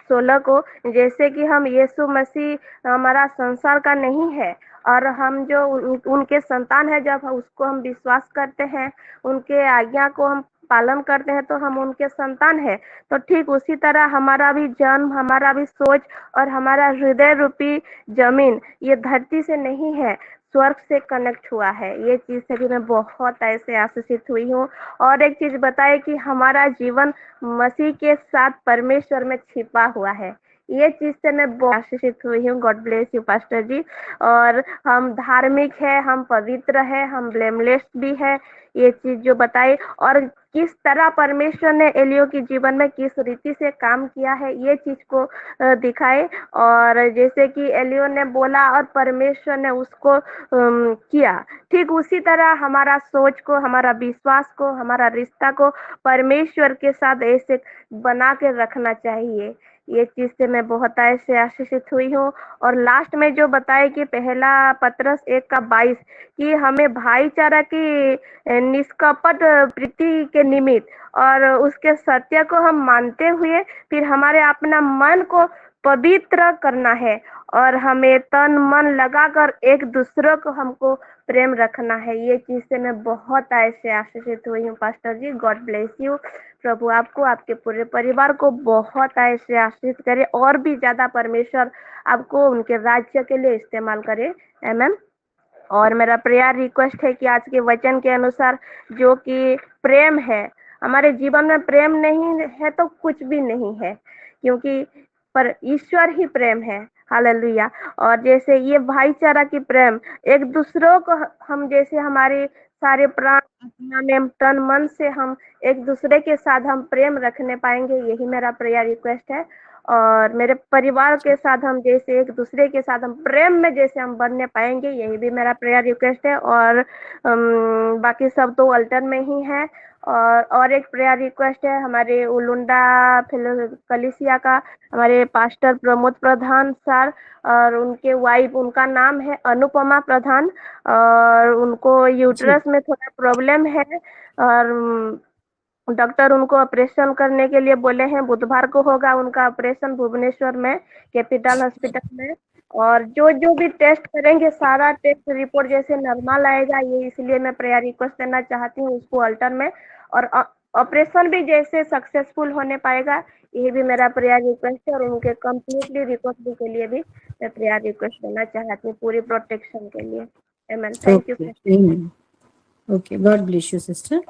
16 को, जैसे कि हम यीशु मसीह हमारा संसार का नहीं है और हम जो उनके संतान है, जब उसको हम विश्वास करते हैं, उनके आज्ञा को हम पालन करते हैं, तो हम उनके संतान है। तो ठीक उसी तरह हमारा भी जन्म, हमारा भी सोच और हमारा हृदय रूपी जमीन ये धरती से नहीं है, स्वर्ग से कनेक्ट हुआ है। ये चीज से भी मैं बहुत ऐसे आशीषित हुई हूँ। और एक चीज बताए कि हमारा जीवन मसीह के साथ परमेश्वर में छिपा हुआ है। ये चीज से मैं बहुत आशीषित हुई हूँ। गॉड ब्लेस यू पास्टर जी। और हम धार्मिक है, हम पवित्र है, हम ब्लेमलेस भी है। ये चीज जो बताई और किस तरह परमेश्वर ने एलियो के जीवन में किस रीति से काम किया है, ये चीज को दिखाए। और जैसे कि एलियो ने बोला और परमेश्वर ने उसको किया, ठीक उसी तरह हमारा सोच को, हमारा विश्वास को, हमारा रिश्ता को परमेश्वर के साथ ऐसे बना के रखना चाहिए। ये चीज से मैं बहुत ऐसे आशीषित हुई हूँ। और लास्ट में जो बताए कि पहला पत्रस 1:22 कि हमें भाईचारा की निष्कपट प्रीति के निमित्त और उसके सत्य को हम मानते हुए फिर हमारे अपना मन को पवित्र करना है और हमें तन मन लगाकर एक दूसरे को हमको प्रेम रखना है। ये चीज से मैं बहुत ऐसे आशीषित हुई हूँ pastor ji. God bless you. प्रभु आपको, आपके पूरे परिवार को बहुत ऐसे आशीषित करे और भी ज्यादा परमेश्वर आपको उनके राज्य के लिए इस्तेमाल करे। आमीन। और मेरा प्रेयर रिक्वेस्ट है कि आज के वचन के अनुसार जो कि प्रेम है, हमारे जीवन में प्रेम नहीं है तो कुछ भी नहीं है, क्योंकि पर ईश्वर ही प्रेम है। हालेलुया। और जैसे ये भाईचारा की प्रेम, एक दूसरों को हम जैसे हमारे सारे प्राण आत्मा में तन मन से हम एक दूसरे के साथ हम प्रेम रखने पाएंगे, यही मेरा प्रेयर रिक्वेस्ट है। और मेरे परिवार के साथ हम जैसे एक दूसरे के साथ हम प्रेम में जैसे हम बनने पाएंगे, यही भी मेरा प्रेयर रिक्वेस्ट है। और बाकी सब तो अल्टर में ही है। और एक प्रेयर रिक्वेस्ट है हमारे उलुंडा कलिसिया का, हमारे पास्टर प्रमोद प्रधान सर, और उनके वाइफ, उनका नाम है अनुपमा प्रधान, और उनको यूट्रस में थोड़ा प्रॉब्लम है, और डॉक्टर उनको ऑपरेशन करने के लिए बोले हैं। बुधवार को होगा उनका ऑपरेशन भुवनेश्वर में, कैपिटल हॉस्पिटल में। और जो जो भी टेस्ट करेंगे सारा टेस्ट रिपोर्ट जैसे नॉर्मल आएगा, ये इसलिए मैं प्रेयर रिक्वेस्ट देना चाहती हूँ उसको अल्टर में। और ऑपरेशन भी जैसे सक्सेसफुल होने पाएगा, यही भी मेरा प्रेयर रिक्वेस्ट है। और उनके कंप्लीटली रिकवरी के लिए भी मैं प्रेयर रिक्वेस्ट देना चाहती हूँ, पूरी प्रोटेक्शन के लिए। Amen. Thank you. Okay, God bless you sister.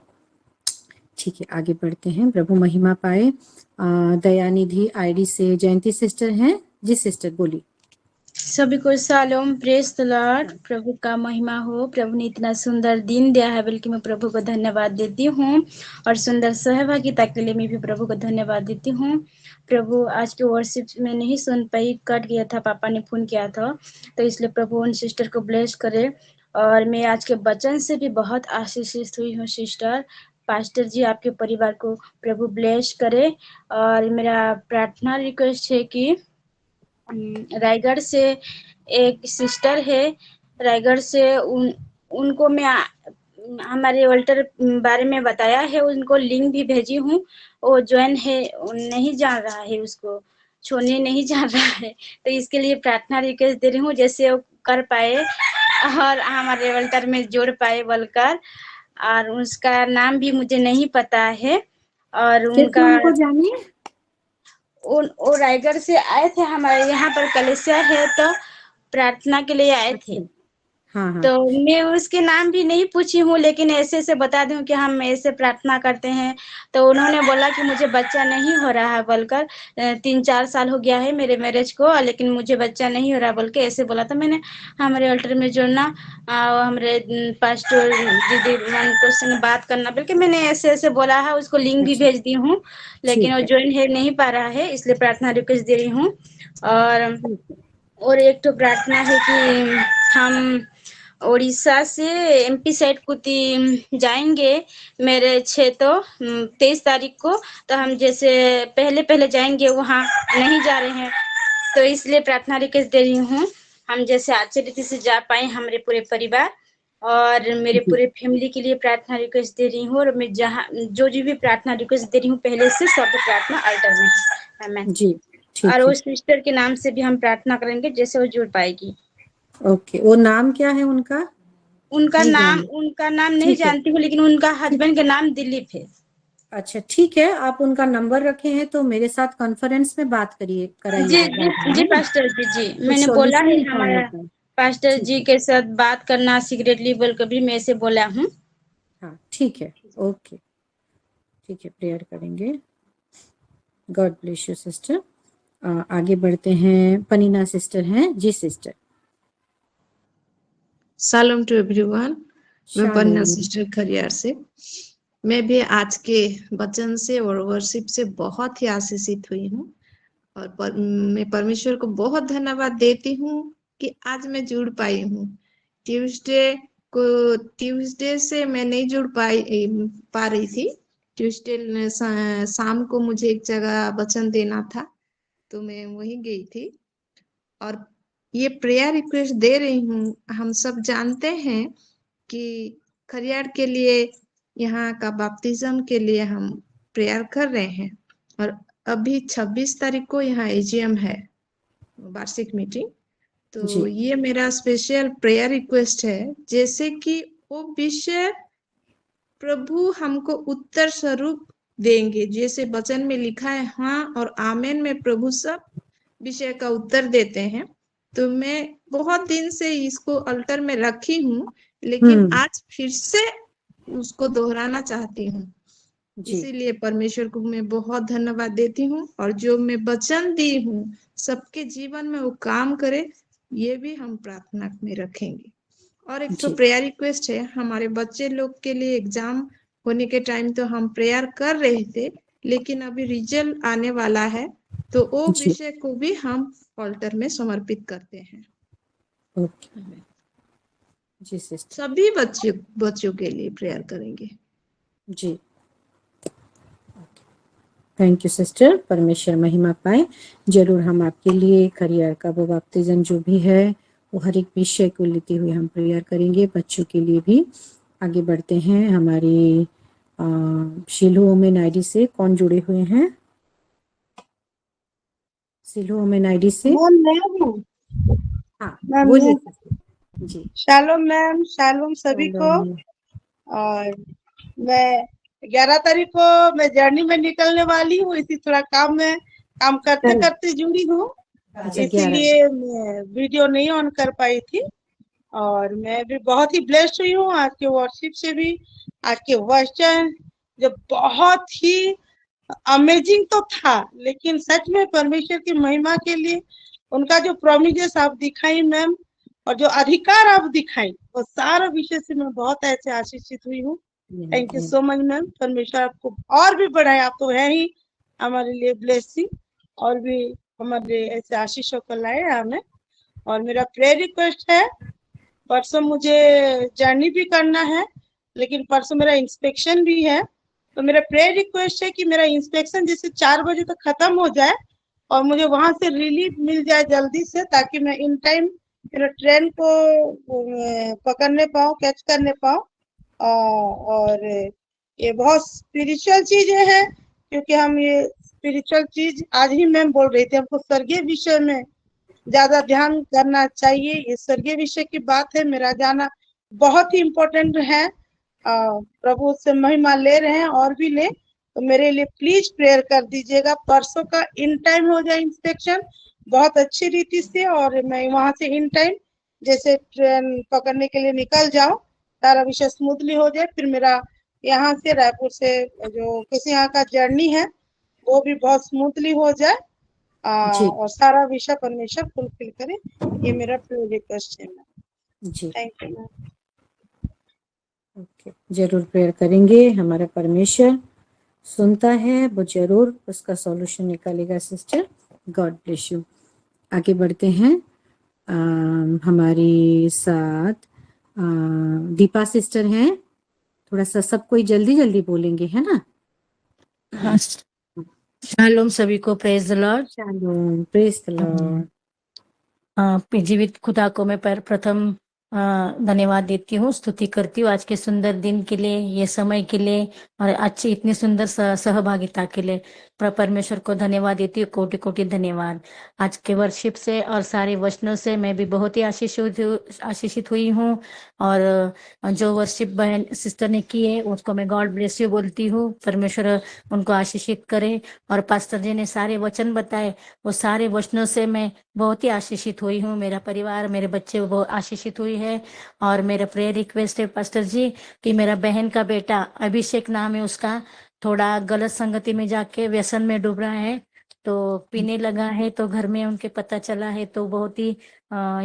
ठीक है, आगे बढ़ते हैं। प्रभु महिमा पाए। दयानिधि आईडी से जयंती सिस्टर हैं। जी सिस्टर बोलिए। सभी को शालोम, प्रेज द लॉर्ड। प्रभु का महिमा हो। प्रभु ने इतना सुंदर दिन दिया है, बल्कि मैं प्रभु को धन्यवाद देती हूँ। और सुंदर सहभागिता के लिए मैं भी प्रभु को धन्यवाद देती हूँ। प्रभु आज के वर्शिप में नहीं सुन पाई, कट गया था, पापा ने फोन किया था, तो इसलिए प्रभु उन सिस्टर को ब्लेस करे। और मैं आज के वचन से भी बहुत आशीषित हुई हूँ सिस्टर। पास्टर जी, आपके परिवार को प्रभु ब्लेस करे। और मेरा प्रार्थना रिक्वेस्ट है कि रायगढ़ से एक सिस्टर है, रायगढ़ से उनको मैं हमारे अल्टर बारे में बताया है, उनको लिंक भी भेजी हूँ। वो ज्वाइन है, नहीं जान रहा है, उसको छोड़ने नहीं जान रहा है, तो इसके लिए प्रार्थना रिक्वेस्ट दे रही हूँ, जैसे वो कर पाए और हमारे अल्टर में जोड़ पाए बोलकर। और उसका नाम भी मुझे नहीं पता है। और उनका उनको जानिए, वो रायगढ़ से आए थे, हमारे यहाँ पर कलेसिया है तो प्रार्थना के लिए आए थे। हाँ हाँ। तो मैं उसके नाम भी नहीं पूछी हूँ, लेकिन ऐसे से बता दूं कि हम ऐसे प्रार्थना करते हैं। तो उन्होंने बोला कि मुझे बच्चा नहीं हो रहा है बोलकर, 3-4 साल हो गया है मेरे मैरिज को, लेकिन मुझे बच्चा नहीं हो रहा बोल के ऐसे बोला। तो मैंने हमारे अल्टर में जोड़ना, हमारे पास्टर दीदी को संग बात करना, बल्कि मैंने ऐसे ऐसे बोला है, उसको लिंक भी भेज दी हूँ, लेकिन वो ज्वाइन है नहीं पा रहा है, इसलिए प्रार्थना रिक्वेस्ट दे रही हूँ। और एक तो प्रार्थना है कि हम उड़ीसा से एमपी साइड कुती जाएंगे मेरे 23 तारीख को। तो हम जैसे पहले जाएंगे, वहाँ नहीं जा रहे हैं, तो इसलिए प्रार्थना रिक्वेस्ट दे रही हूँ। हम जैसे अच्छे रीति से जा पाए, हमारे पूरे परिवार और मेरे पूरे फैमिली के लिए प्रार्थना रिक्वेस्ट दे रही हूँ। और मैं जहाँ जो भी प्रार्थना रिक्वेस्ट दे रही हूँ पहले से, सब प्रार्थना अल्टर में है। आमीन जी। और उस सिस्टर के नाम से भी हम प्रार्थना करेंगे, जैसे वो जुड़ पाएगी। ओके, वो नाम क्या है उनका? उनका नाम नहीं जानती हूँ, लेकिन उनका हस्बैंड का नाम दिलीप है। अच्छा ठीक है, आप उनका नंबर रखे हैं तो मेरे साथ कॉन्फ्रेंस में बात कराइए। जी पास्टर जी, मैंने बोला है हमारा पास्टर जी के साथ बात करना सीक्रेटली बोल कर भी मैं ऐसे बोला हूँ। हाँ ठीक है, ओके ठीक है, प्रेयर करेंगे। God bless you sister. आगे बढ़ते हैं। पनीना सिस्टर हैं। जी सिस्टर। Shalom to everyone. मैं पन्ना सिस्टर खरियार से। मैं भी आज के वचन से और वर्शिप से बहुत ही आशीषित हुई हूँ, और मैं परमेश्वर को बहुत धन्यवाद देती हूँ कि आज मैं जुड़ पाई हूँ। ट्यूसडे से मैं नहीं जुड़ पा रही थी। ट्यूसडे शाम को मुझे एक जगह वचन देना था, तो मैं वहीं गई थी और ये प्रेयर रिक्वेस्ट दे रही हूँ। हम सब जानते हैं कि खरियार के लिए, यहाँ का बैप्टिज्म के लिए हम प्रेयर कर रहे हैं, और अभी 26 तारीख को यहाँ एजीएम है, वार्षिक मीटिंग। तो ये मेरा स्पेशल प्रेयर रिक्वेस्ट है, जैसे कि वो विषय प्रभु हमको उत्तर स्वरूप देंगे, जैसे वचन में लिखा है, हाँ और आमेन में प्रभु सब विषय का उत्तर देते हैं। तो मैं बहुत दिन से इसको अल्टर में रखी हूँ, लेकिन आज फिर से उसको दोहराना चाहती हूँ। जी इसीलिए परमेश्वर को मैं बहुत धन्यवाद देती हूँ, और जो मैं वचन दी हूँ सबके जीवन में वो काम करे, ये भी हम प्रार्थना में रखेंगे। और एक तो जी प्रेयर रिक्वेस्ट है, हमारे बच्चे लोग के लिए एग्जाम होने के टाइम तो हम प्रेयर कर रहे थे, लेकिन अभी रिजल्ट आने वाला है, तो वो जी विषय को भी हम ऑल्टर में समर्पित करते हैं। ओके जी सिस्टर सभी बच्चों के लिए प्रेयर करेंगे। जी। थैंक यू सिस्टर, परमेश्वर महिमा पाए। जरूर हम आपके लिए करियर का वो बैप्टिज्म जो भी है वो हर एक विषय को लेते हुए हम प्रेयर करेंगे, बच्चों के लिए भी। आगे बढ़ते हैं। हमारी शिलू ओमेन आईडी से कौन जुड़े हुए हैं? शिलू ओमेन आईडी से हाँ बोलिए जी। शालोम मैम, शालोम सभी को। और मैं 11 तारीख को मैं जर्नी में निकलने वाली हूँ, इसी थोड़ा काम करते करते जुड़ी हूँ, इसीलिए मैं वीडियो नहीं ऑन कर पाई थी। और मैं भी बहुत ही ब्लेस्ड हुई हूँ आज के वर्शिप से भी। आज के वचन जो बहुत ही अमेजिंग तो था, लेकिन सच में परमेश्वर की महिमा के लिए उनका जो प्रोमिजेस आप दिखाई मैम, और जो अधिकार आप दिखाई, वो सारा विषय से मैं बहुत ऐसे आशीषित हुई हूँ। Thank you so much ma'am. परमेश्वर आपको और भी बढ़ाए, आप तो है ही हमारे लिए ब्लेसिंग, और भी हमारे ऐसे आशीषों को लाए हमें। और मेरा प्रेयर रिक्वेस्ट है, परसों मुझे जर्नी भी करना है, लेकिन परसों मेरा इंस्पेक्शन भी है। तो मेरा प्रेयर रिक्वेस्ट है कि मेरा इंस्पेक्शन जैसे 4 बजे तक खत्म हो जाए और मुझे वहां से रिलीफ मिल जाए जल्दी से, ताकि मैं इन टाइम मेरा ट्रेन को पकड़ने पाऊँ, कैच करने पाऊँ। और ये बहुत स्पिरिचुअल चीजें हैं, क्योंकि हम ये स्पिरिचुअल चीज आज ही मैम बोल रही थी, हमको स्वर्गीय विषय में ज्यादा ध्यान करना चाहिए। ये स्वर्गीय विषय की बात है, मेरा जाना बहुत ही इम्पोर्टेंट है। प्रभु से महिमा ले रहे हैं और भी ले, तो मेरे लिए प्लीज प्रेयर कर दीजिएगा। परसों का इन टाइम हो जाए इंस्पेक्शन बहुत अच्छी रीति से, और मैं वहां से इन टाइम जैसे ट्रेन पकड़ने के लिए निकल जाऊं, सारा विषय स्मूथली हो जाए। फिर मेरा यहाँ से रायपुर से जो किसी यहाँ का जर्नी है वो भी बहुत स्मूथली हो जाए, और सारा विषय परमेश्वर फुलफिल करे। ये मेरा प्रेयर रिक्वेस्ट है मैम। जी थैंक यू मैम। ओके, जरूर प्रेयर करेंगे। हमारा परमेश्वर सुनता है, वो जरूर उसका सॉल्यूशन निकालेगा सिस्टर। God bless you. आगे बढ़ते हैं। हमारी साथ दीपा सिस्टर हैं। थोड़ा सा सब कोई जल्दी जल्दी बोलेंगे, है ना? हाँ, शालोम सभी को, praise the Lord. Shalom, praise the Lord. जीवित खुदा को मैं प्रथम धन्यवाद देती हूँ, स्तुति करती हूँ आज के सुंदर दिन के लिए, ये समय के लिए, और अच्छी इतनी सुंदर सहभागिता के लिए परमेश्वर को धन्यवाद देती हूँ। कोटि कोटि धन्यवाद। आज के वर्शिप से और सारे वचनों से मैं भी बहुत ही आशीषित हुई हूँ। और जो वर्शिप बहन सिस्टर ने की है उसको मैं गॉड ब्लेस यू बोलती हूँ। परमेश्वर उनको आशीषित करे। और पास्टर जी ने सारे वचन बताए, वो सारे वचनों से मैं बहुत ही आशीषित हुई हूँ। मेरा परिवार, मेरे बच्चे बहुत आशीषित हुई है। और मेरा प्रेयर रिक्वेस्ट है पास्टर जी कि मेरा बहन का बेटा अभिषेक नाम है उसका, थोड़ा गलत संगति में जाके व्यसन में डूब रहा है, तो पीने लगा है। तो घर में उनके पता चला है, तो बहुत ही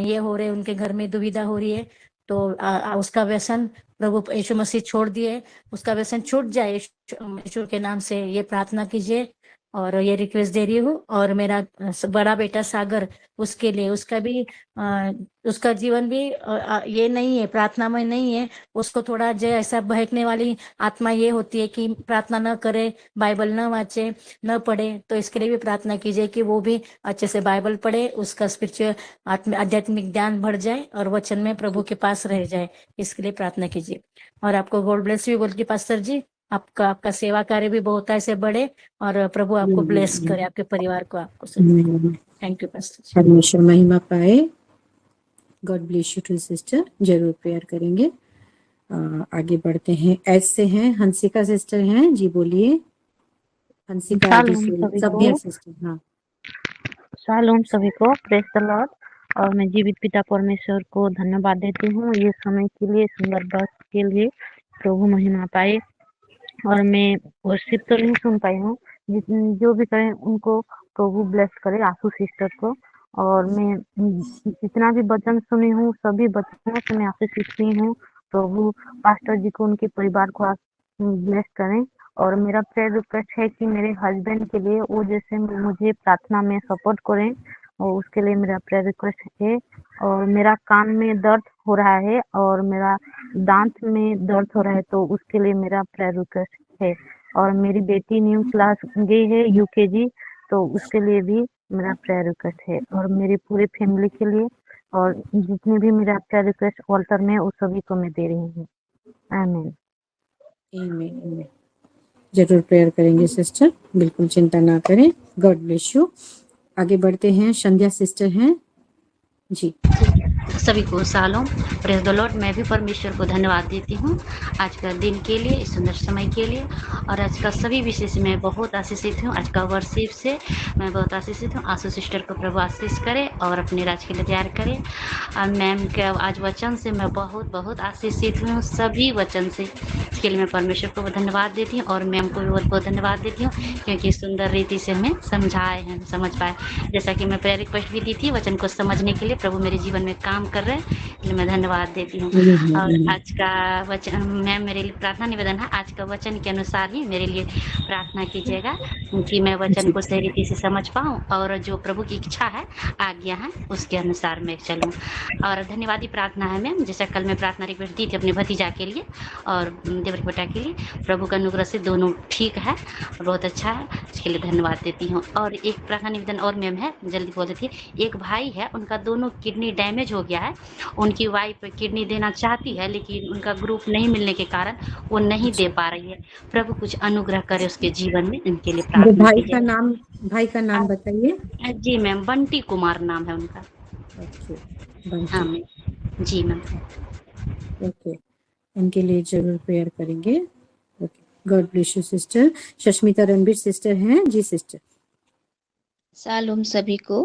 ये हो रहे, उनके घर में दुविधा हो रही है। तो उसका व्यसन प्रभु यीशु मसीह छोड़ दिए, उसका व्यसन छूट जाए यीशु के नाम से ये प्रार्थना कीजिए। और ये रिक्वेस्ट दे रही हूँ। और मेरा बड़ा बेटा सागर, उसके लिए, उसका भी उसका जीवन भी ये नहीं है, प्रार्थना में नहीं है। उसको थोड़ा जो ऐसा बहकने वाली आत्मा ये होती है कि प्रार्थना न करे, बाइबल न वांचे, न पढ़े। तो इसके लिए भी प्रार्थना कीजिए कि वो भी अच्छे से बाइबल पढ़े, उसका स्पिरिचुअल आध्यात्मिक ज्ञान बढ़ जाए और वचन में प्रभु के पास रह जाए। इसके लिए प्रार्थना कीजिए। और आपको गॉड ब्लेस यू बोल के पास्टर जी, आपका सेवा कार्य भी बहुत ऐसे बढ़े, और प्रभु आपको ब्लेस करे, आपके परिवार को, आपको। Thank you pastor ji. परमेश्वर महिमा पाए। God bless you too sister. जरूर प्रेयर करेंगे। आगे बढ़ते हैं। ऐसे हैं हंसिका सिस्टर हैं जी, बोलिए। हंसिका शालोम सभी सभ्य सिस्टर। हाँ, को, प्रेज द लॉर्ड। और मैं जीवित पिता परमेश्वर को धन्यवाद देती हूँ ये समय के लिए, सुंदर वक्त के लिए। प्रभु महिमा पाए। और मैं वर्शिप तो नहीं सुन पाई हूँ, जो भी करें उनको प्रभु ब्लेस करे, आशु सिस्टर को। और मैं जितना भी वचन सुनी हूँ सभी वचनों से मैं आशीषित हुई हूँ। प्रभु पास्टर जी को, उनके परिवार को ब्लेस करें। और मेरा प्रेयर रिक्वेस्ट है कि मेरे हस्बैंड के लिए वो जैसे मुझे प्रार्थना में सपोर्ट करें, और उसके लिए मेरा प्रेयर रिक्वेस्ट है। और मेरा कान में दर्द हो रहा है और मेरा दांत में दर्द हो रहा है, तो उसके लिए मेरा प्रेयर रिक्वेस्ट है। और मेरी बेटी न्यू क्लास गई है यूकेजी, तो उसके लिए भी मेरा प्रेयर रिक्वेस्ट है। और मेरी पूरी फैमिली के लिए, और जितने भी मेरा प्रेयर रिक्वेस्ट ऑल्टर में उस सभी को मैं दे रही हूँ। आमीन। आमीन। जरूर प्रेयर करेंगे सिस्टर, बिल्कुल चिंता ना करें। God bless you. आगे बढ़ते हैं, संध्या सिस्टर हैं जी। सभी को शालोम, प्रेज द लॉर्ड। मैं भी परमेश्वर को धन्यवाद देती हूँ आज का दिन के लिए, इस सुंदर समय के लिए। और आज का सभी विषय से मैं बहुत आशीषित हूँ। आज का वर्शिप से मैं बहुत आशीषित हूँ। आशु सिस्टर को प्रभु आशीष करे और अपने राज के लिए तैयार करे। और मैम के आज वचन से मैं बहुत बहुत आशीषित हूँ, सभी वचन से। इसके लिए मैं परमेश्वर को धन्यवाद देती हूँ और मैम को भी बहुत बहुत धन्यवाद देती हूँ, क्योंकि सुंदर रीति से हमें समझाए हैं, समझ पाए। जैसा कि मैं प्रेयर रिक्वेस्ट भी दी थी वचन को समझने के लिए, प्रभु मेरे जीवन में काम कर रहे हैं, इसलिए मैं धन्यवाद देती हूँ। और आज का वचन, मैम मेरे लिए प्रार्थना निवेदन है, आज का वचन के अनुसार ही मेरे लिए प्रार्थना कीजिएगा कि मैं वचन को सही रीति से समझ पाऊँ और जो प्रभु की इच्छा है, आज्ञा है, उसके अनुसार मैं चलूँ। और धन्यवादी प्रार्थना है मैम, जैसा कल मैं प्रार्थना रिक्वेस्ट दी थी अपने भतीजा के लिए और देवर बेटा के लिए। प्रभु का अनुग्रह से दोनों ठीक है, बहुत अच्छा है, इसके लिए धन्यवाद देती हूँ। और एक प्रार्थना निवेदन और मैम है, जल्दी बोल देती है। एक भाई है, उनका दोनों किडनी डैमेज हो गया है। उनकी वाइफ किडनी देना चाहती है, लेकिन उनका ग्रुप नहीं मिलने के कारण वो नहीं दे पा रही है। प्रभु कुछ अनुग्रह करे उसके जीवन में, इनके लिए प्रार्थना कीजिए। भाई का नाम बताइए। जी मैम, बंटी कुमार नाम है उनका। हाँ मैम, जी मैम। ओके, इनके लिए जरूर प्रेयर करेंगे। Okay, God bless you sister. Shashmita Ranbir sister हैं जी। सिस्टर शालोम सभी को,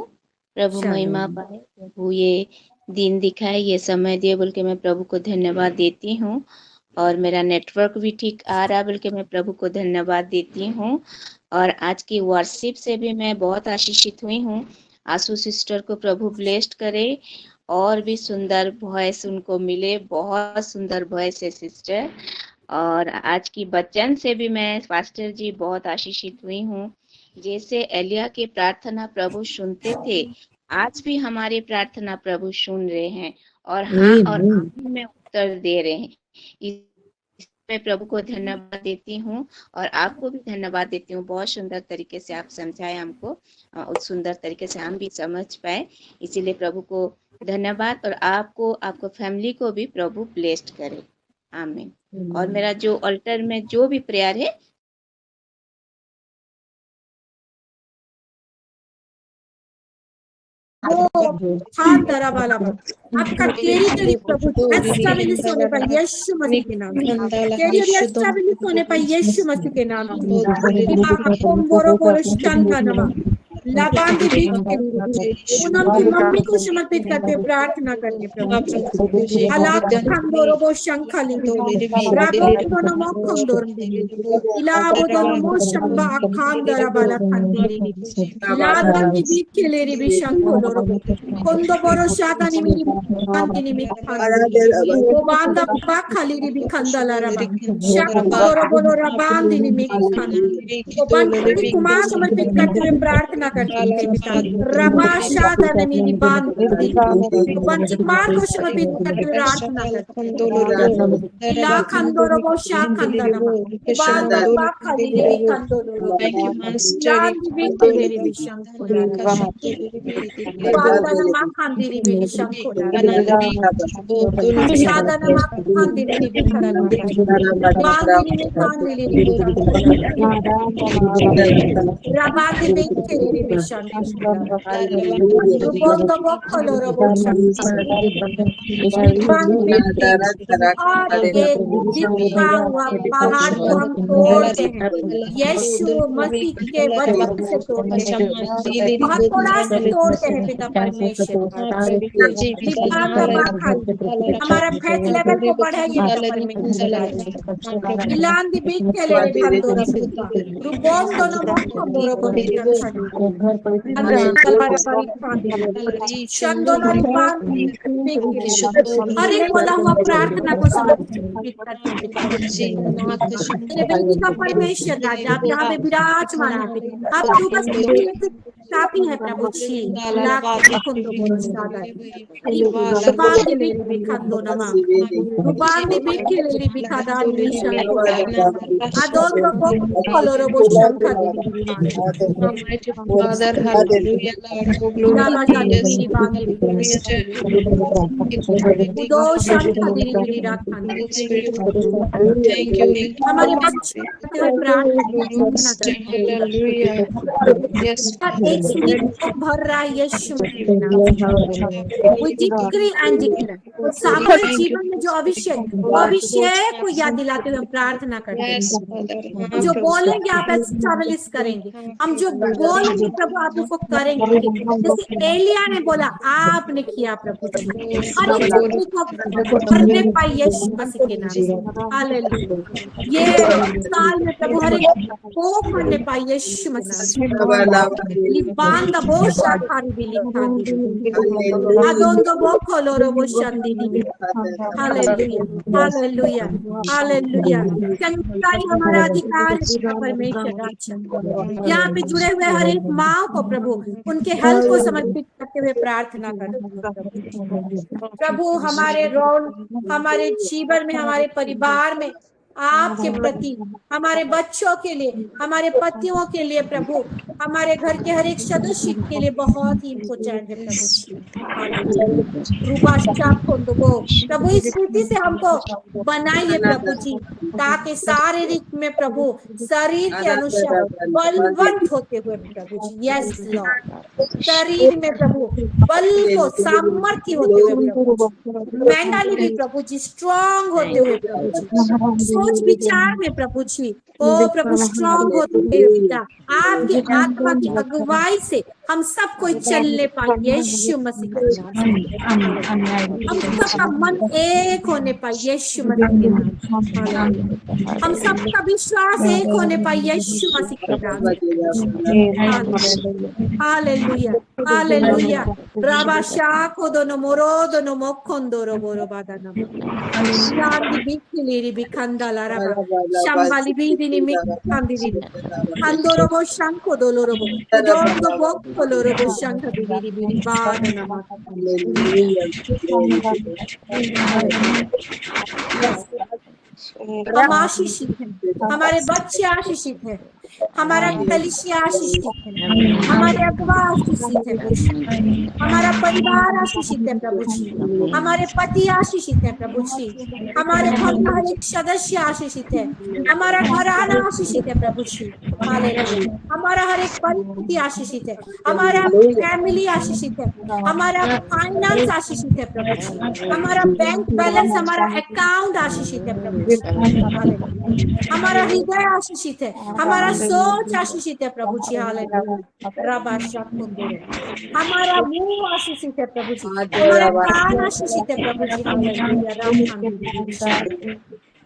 प्रभु महिमा पाए, प्रभु ये दिन दिखाए, ये समय दिए बोल के मैं प्रभु को धन्यवाद देती हूँ। और मेरा नेटवर्क भी ठीक आ रहा बोल के मैं प्रभु को धन्यवाद देती हूँ। और आज की वर्शिप से भी मैं बहुत आशीषित हुई हूँ। आशु सिस्टर को प्रभु ब्लेस्ड करे और भी सुंदर वॉइस उनको मिले, बहुत सुंदर वॉइस है सिस्टर। और आज की वचन से भी मैं पास्टर जी बहुत आशीषित हुई हूँ। जैसे एलिया की प्रार्थना प्रभु सुनते थे, आज भी हमारी प्रार्थना प्रभु सुन रहे हैं और हाँ और आमीन में उत्तर दे रहे हैं। मैं प्रभु को धन्यवाद देती हूँ और आपको भी धन्यवाद देती हूँ। बहुत सुंदर तरीके से आप समझाए हमको, उस सुंदर तरीके से हम भी समझ पाए, इसीलिए प्रभु को धन्यवाद। और आपको, आपको फैमिली को भी प्रभु ब्लेस्ड करे। आमीन। और मेरा जो अल्टर में जो भी प्रेयर है, आपका तेरी प्रभु एस्टाब्लिश होने पर यीशु मसीह के नाम, तेरी एस्टाब्लिश होने पर यीशु मसीह के नाम, लाबान की पूनम की मम्मी को समर्पित करते प्रार्थना करते प्रभु। हालात खंडोरो शंखली रागो नमो खंडोरनी इलाबो नमो शंभा खंडरा बाला खंडरी लादन की बीच के लेरी भी शंखोरो कोंदो बरो शादानी मेरी अंतिनी में वो बांदा बाखली री भी खंडला रबा शंखोरो बोलो रबांदिनी में खंडरी वो बंटी कुमार समर्पित करते हुए प्रार्थना करते हैं पिता। रबाशा दननी निबान बंटी कुमार को समर्पित करते हुए प्रार्थना करते हैं। इला खंडोरो वो शा खंडला बांदा बाखली री भी खंडोरो लाद भी खंडरी भी शंखोरो बांदा नमा खंडरी भी शंखोरो शादा नमा खंडरी भी खंडोरो बांदी में खंडरी भी रबाद में खेले di bishandi rubondo bokkolo robo shandi और एक दिखता हुआ पहाड़ को हम तोड़ते हैं, यीशु मसीह के वचन से तोड़ते हैं, हथौड़ा से तोड़ते हैं पिता परमेश्वर। हमारा फेथ लेवल को बढ़ाइए पिता परमेश्वर। इलांदी बीच के ले खंदो रखूता रुबोन दोनों मोक्को बोरो बोरी चंदोलरी पान हर एक बोला हुआ प्रार्थना को समर्पित करते हैं पिता परमेश्वर राजा। आप यहाँ पे विराजमान है, आप बस काफी है प्रभु जी। हमारे बच्चे भर रहा है यीशु सामूहिक जीवन में जो अभिषेक को याद दिलाते हुए प्रार्थना करते हैं। हम जो बोलेंगे आप एस्टैब्लिश करेंगे, हम जो बोलेंगे प्रभु आप उसको करेंगे। जैसे एलिया ने बोला आपने किया प्रभु, हर एक को करने पाई यीशु मसीह के नाम से। हालेलुया। ये साल में प्रभु हर एक को करने पाई यीशु मसीह। Libanda bosha karibili kandi. Adondo bokolo robo shandini. Hallelujah, hallelujah, hallelujah. संताई हमारा अधिकार है परमेश्वर राजा। यहाँ पे जुड़े हुए हर एक माँ को प्रभु उनके हल को समर्पित करते हुए प्रार्थना करते हैं प्रभु। हमारे रोल, हमारे जीवन में, हमारे परिवार में आपके प्रति, हमारे बच्चों के लिए, हमारे पतियों के लिए प्रभु, हमारे घर के हर एक सदस्य के लिए बहुत ही इम्पोर्टेंट है प्रभु। प्रभु इस रीति से हमको बनाइए प्रभु जी, ताकि शारीरिक में प्रभु शरीर के अनुसार बलवंत होते हुए प्रभु जी। यस लॉर्ड, शरीर में प्रभु बल को सामर्थ्य होते हुए प्रभु, मेंटली भी प्रभु जी स्ट्रांग होते हुए प्रभु जी, सोच विचार में प्रभु जी ओ प्रभु स्ट्रांग होते हुए आपकी आत्मा की अगुवाई से हम सब कोई चलने पाए यीशु मसीह के नाम से। हम सबका मन एक होने पाए यीशु मसीह के नाम से। हम सबका विश्वास एक होने पाए यीशु मसीह के नाम से। Hallelujah, hallelujah. राबा शाको दोनो मोरो दोनो मोखोंदोरो बोरो बादाना शांति बिखिलीरी बिखंदाला राबा शंबाली बीदिनी मिखंदिरी अंदोरो Shanko dolorobo, Dondo bokko lorobo shanka bibiri biri badana हम आशीषित हैं, हमारे बच्चे आशीषित हैं, हमारा कलीसिया आशीषित है, हमारे अगवा आशीषित है प्रभु, हमारा परिवार आशीषित है प्रभु जी, हमारे पति आशीषित है प्रभु जी, हमारे घर का हर एक सदस्य आशीषित है, हमारा घराना आशीषित है प्रभु जी। हालेलुया। हमारा हर एक परिस्थिति आशीषित है, हमारा फैमिली आशीषित है, हमारा फाइनेंस आशीषित है प्रभु जी, हमारा बैंक बैलेंस, हमारा अकाउंट आशीषित है प्रभु जी। हमारा हृदय आशीषित है, हमारा सोच आशीषित है प्रभु जी। हालेलुया। हमारा मुंह आशीषित है प्रभु जी, हमारा कान आशीषित है प्रभु जी।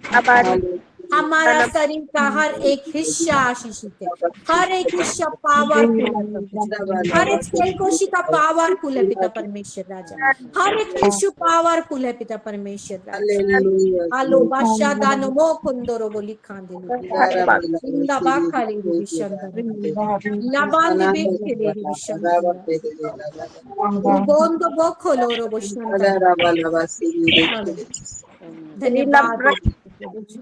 हालेलुया। हमारा शरीर का हर एक हिस्सा आशीषित है, हर एक हिस्सा पावरफुल है, हर एक सेल कोशिका पावरफुल है पिता परमेश्वर राजा, हर एक टिश्यू पावरफुल है पिता परमेश्वर राजा। आलो बादशाह दानो मो कुंदरो बोली खांदे इंदा बाखाली विशंदा लाबाली बेखेले विशंदा बोंदो बोखोलो रो बोशंदा। धन्यवाद प्रभु जी,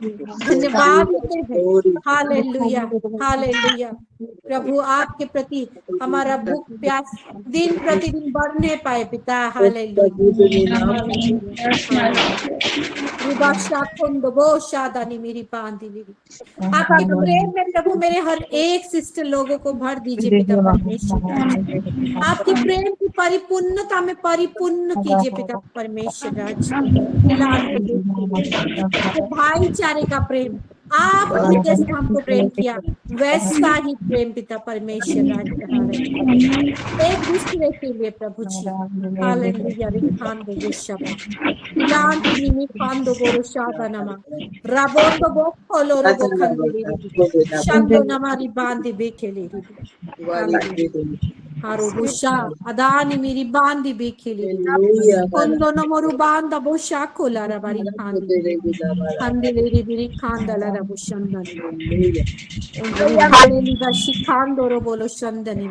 धन्यवाद देते हैं। Hallelujah, hallelujah. प्रभु आपके प्रति हमारा भूख प्यास दिन प्रतिदिन बढ़ने पाए पिता। Hallelujah, hallelujah, hallelujah. मेरी बांधी मेरी आपके प्रेम में प्रभु मेरे हर एक सिस्टर लोगों को भर दीजिए पिता परमेश्वर। आपकी प्रेम की परिपूर्णता में परिपूर्ण कीजिए पिता परमेश्वर राज। वो भाईचारे का प्रेम आपने जैसे हमको प्रेम किया वैसा ही प्रेम पिता परमेश्वर राज। एक दूसरे के लिए प्रभु जी। हालेलुया। रिखान दो शबा इलान तिनी खान दो बोरो शादा नमा राबोंदो बोखोलो रोबो खंदे शंदो नमारी बांधी बेखेले हारोबुशा अदानी मेरी बांधी बेखेले कोंदो नमोरु बांधा बोशा कोला रबारी खांदी खांदे लेरी बिरी खांदला रबु शंदन लेली बशी खांदो रो बोलो शंदनी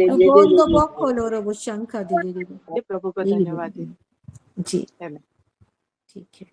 रुबोंदो बोखोलो रोबो शंखा दिली प्रभु को धन्यवाद जी। ठीक है।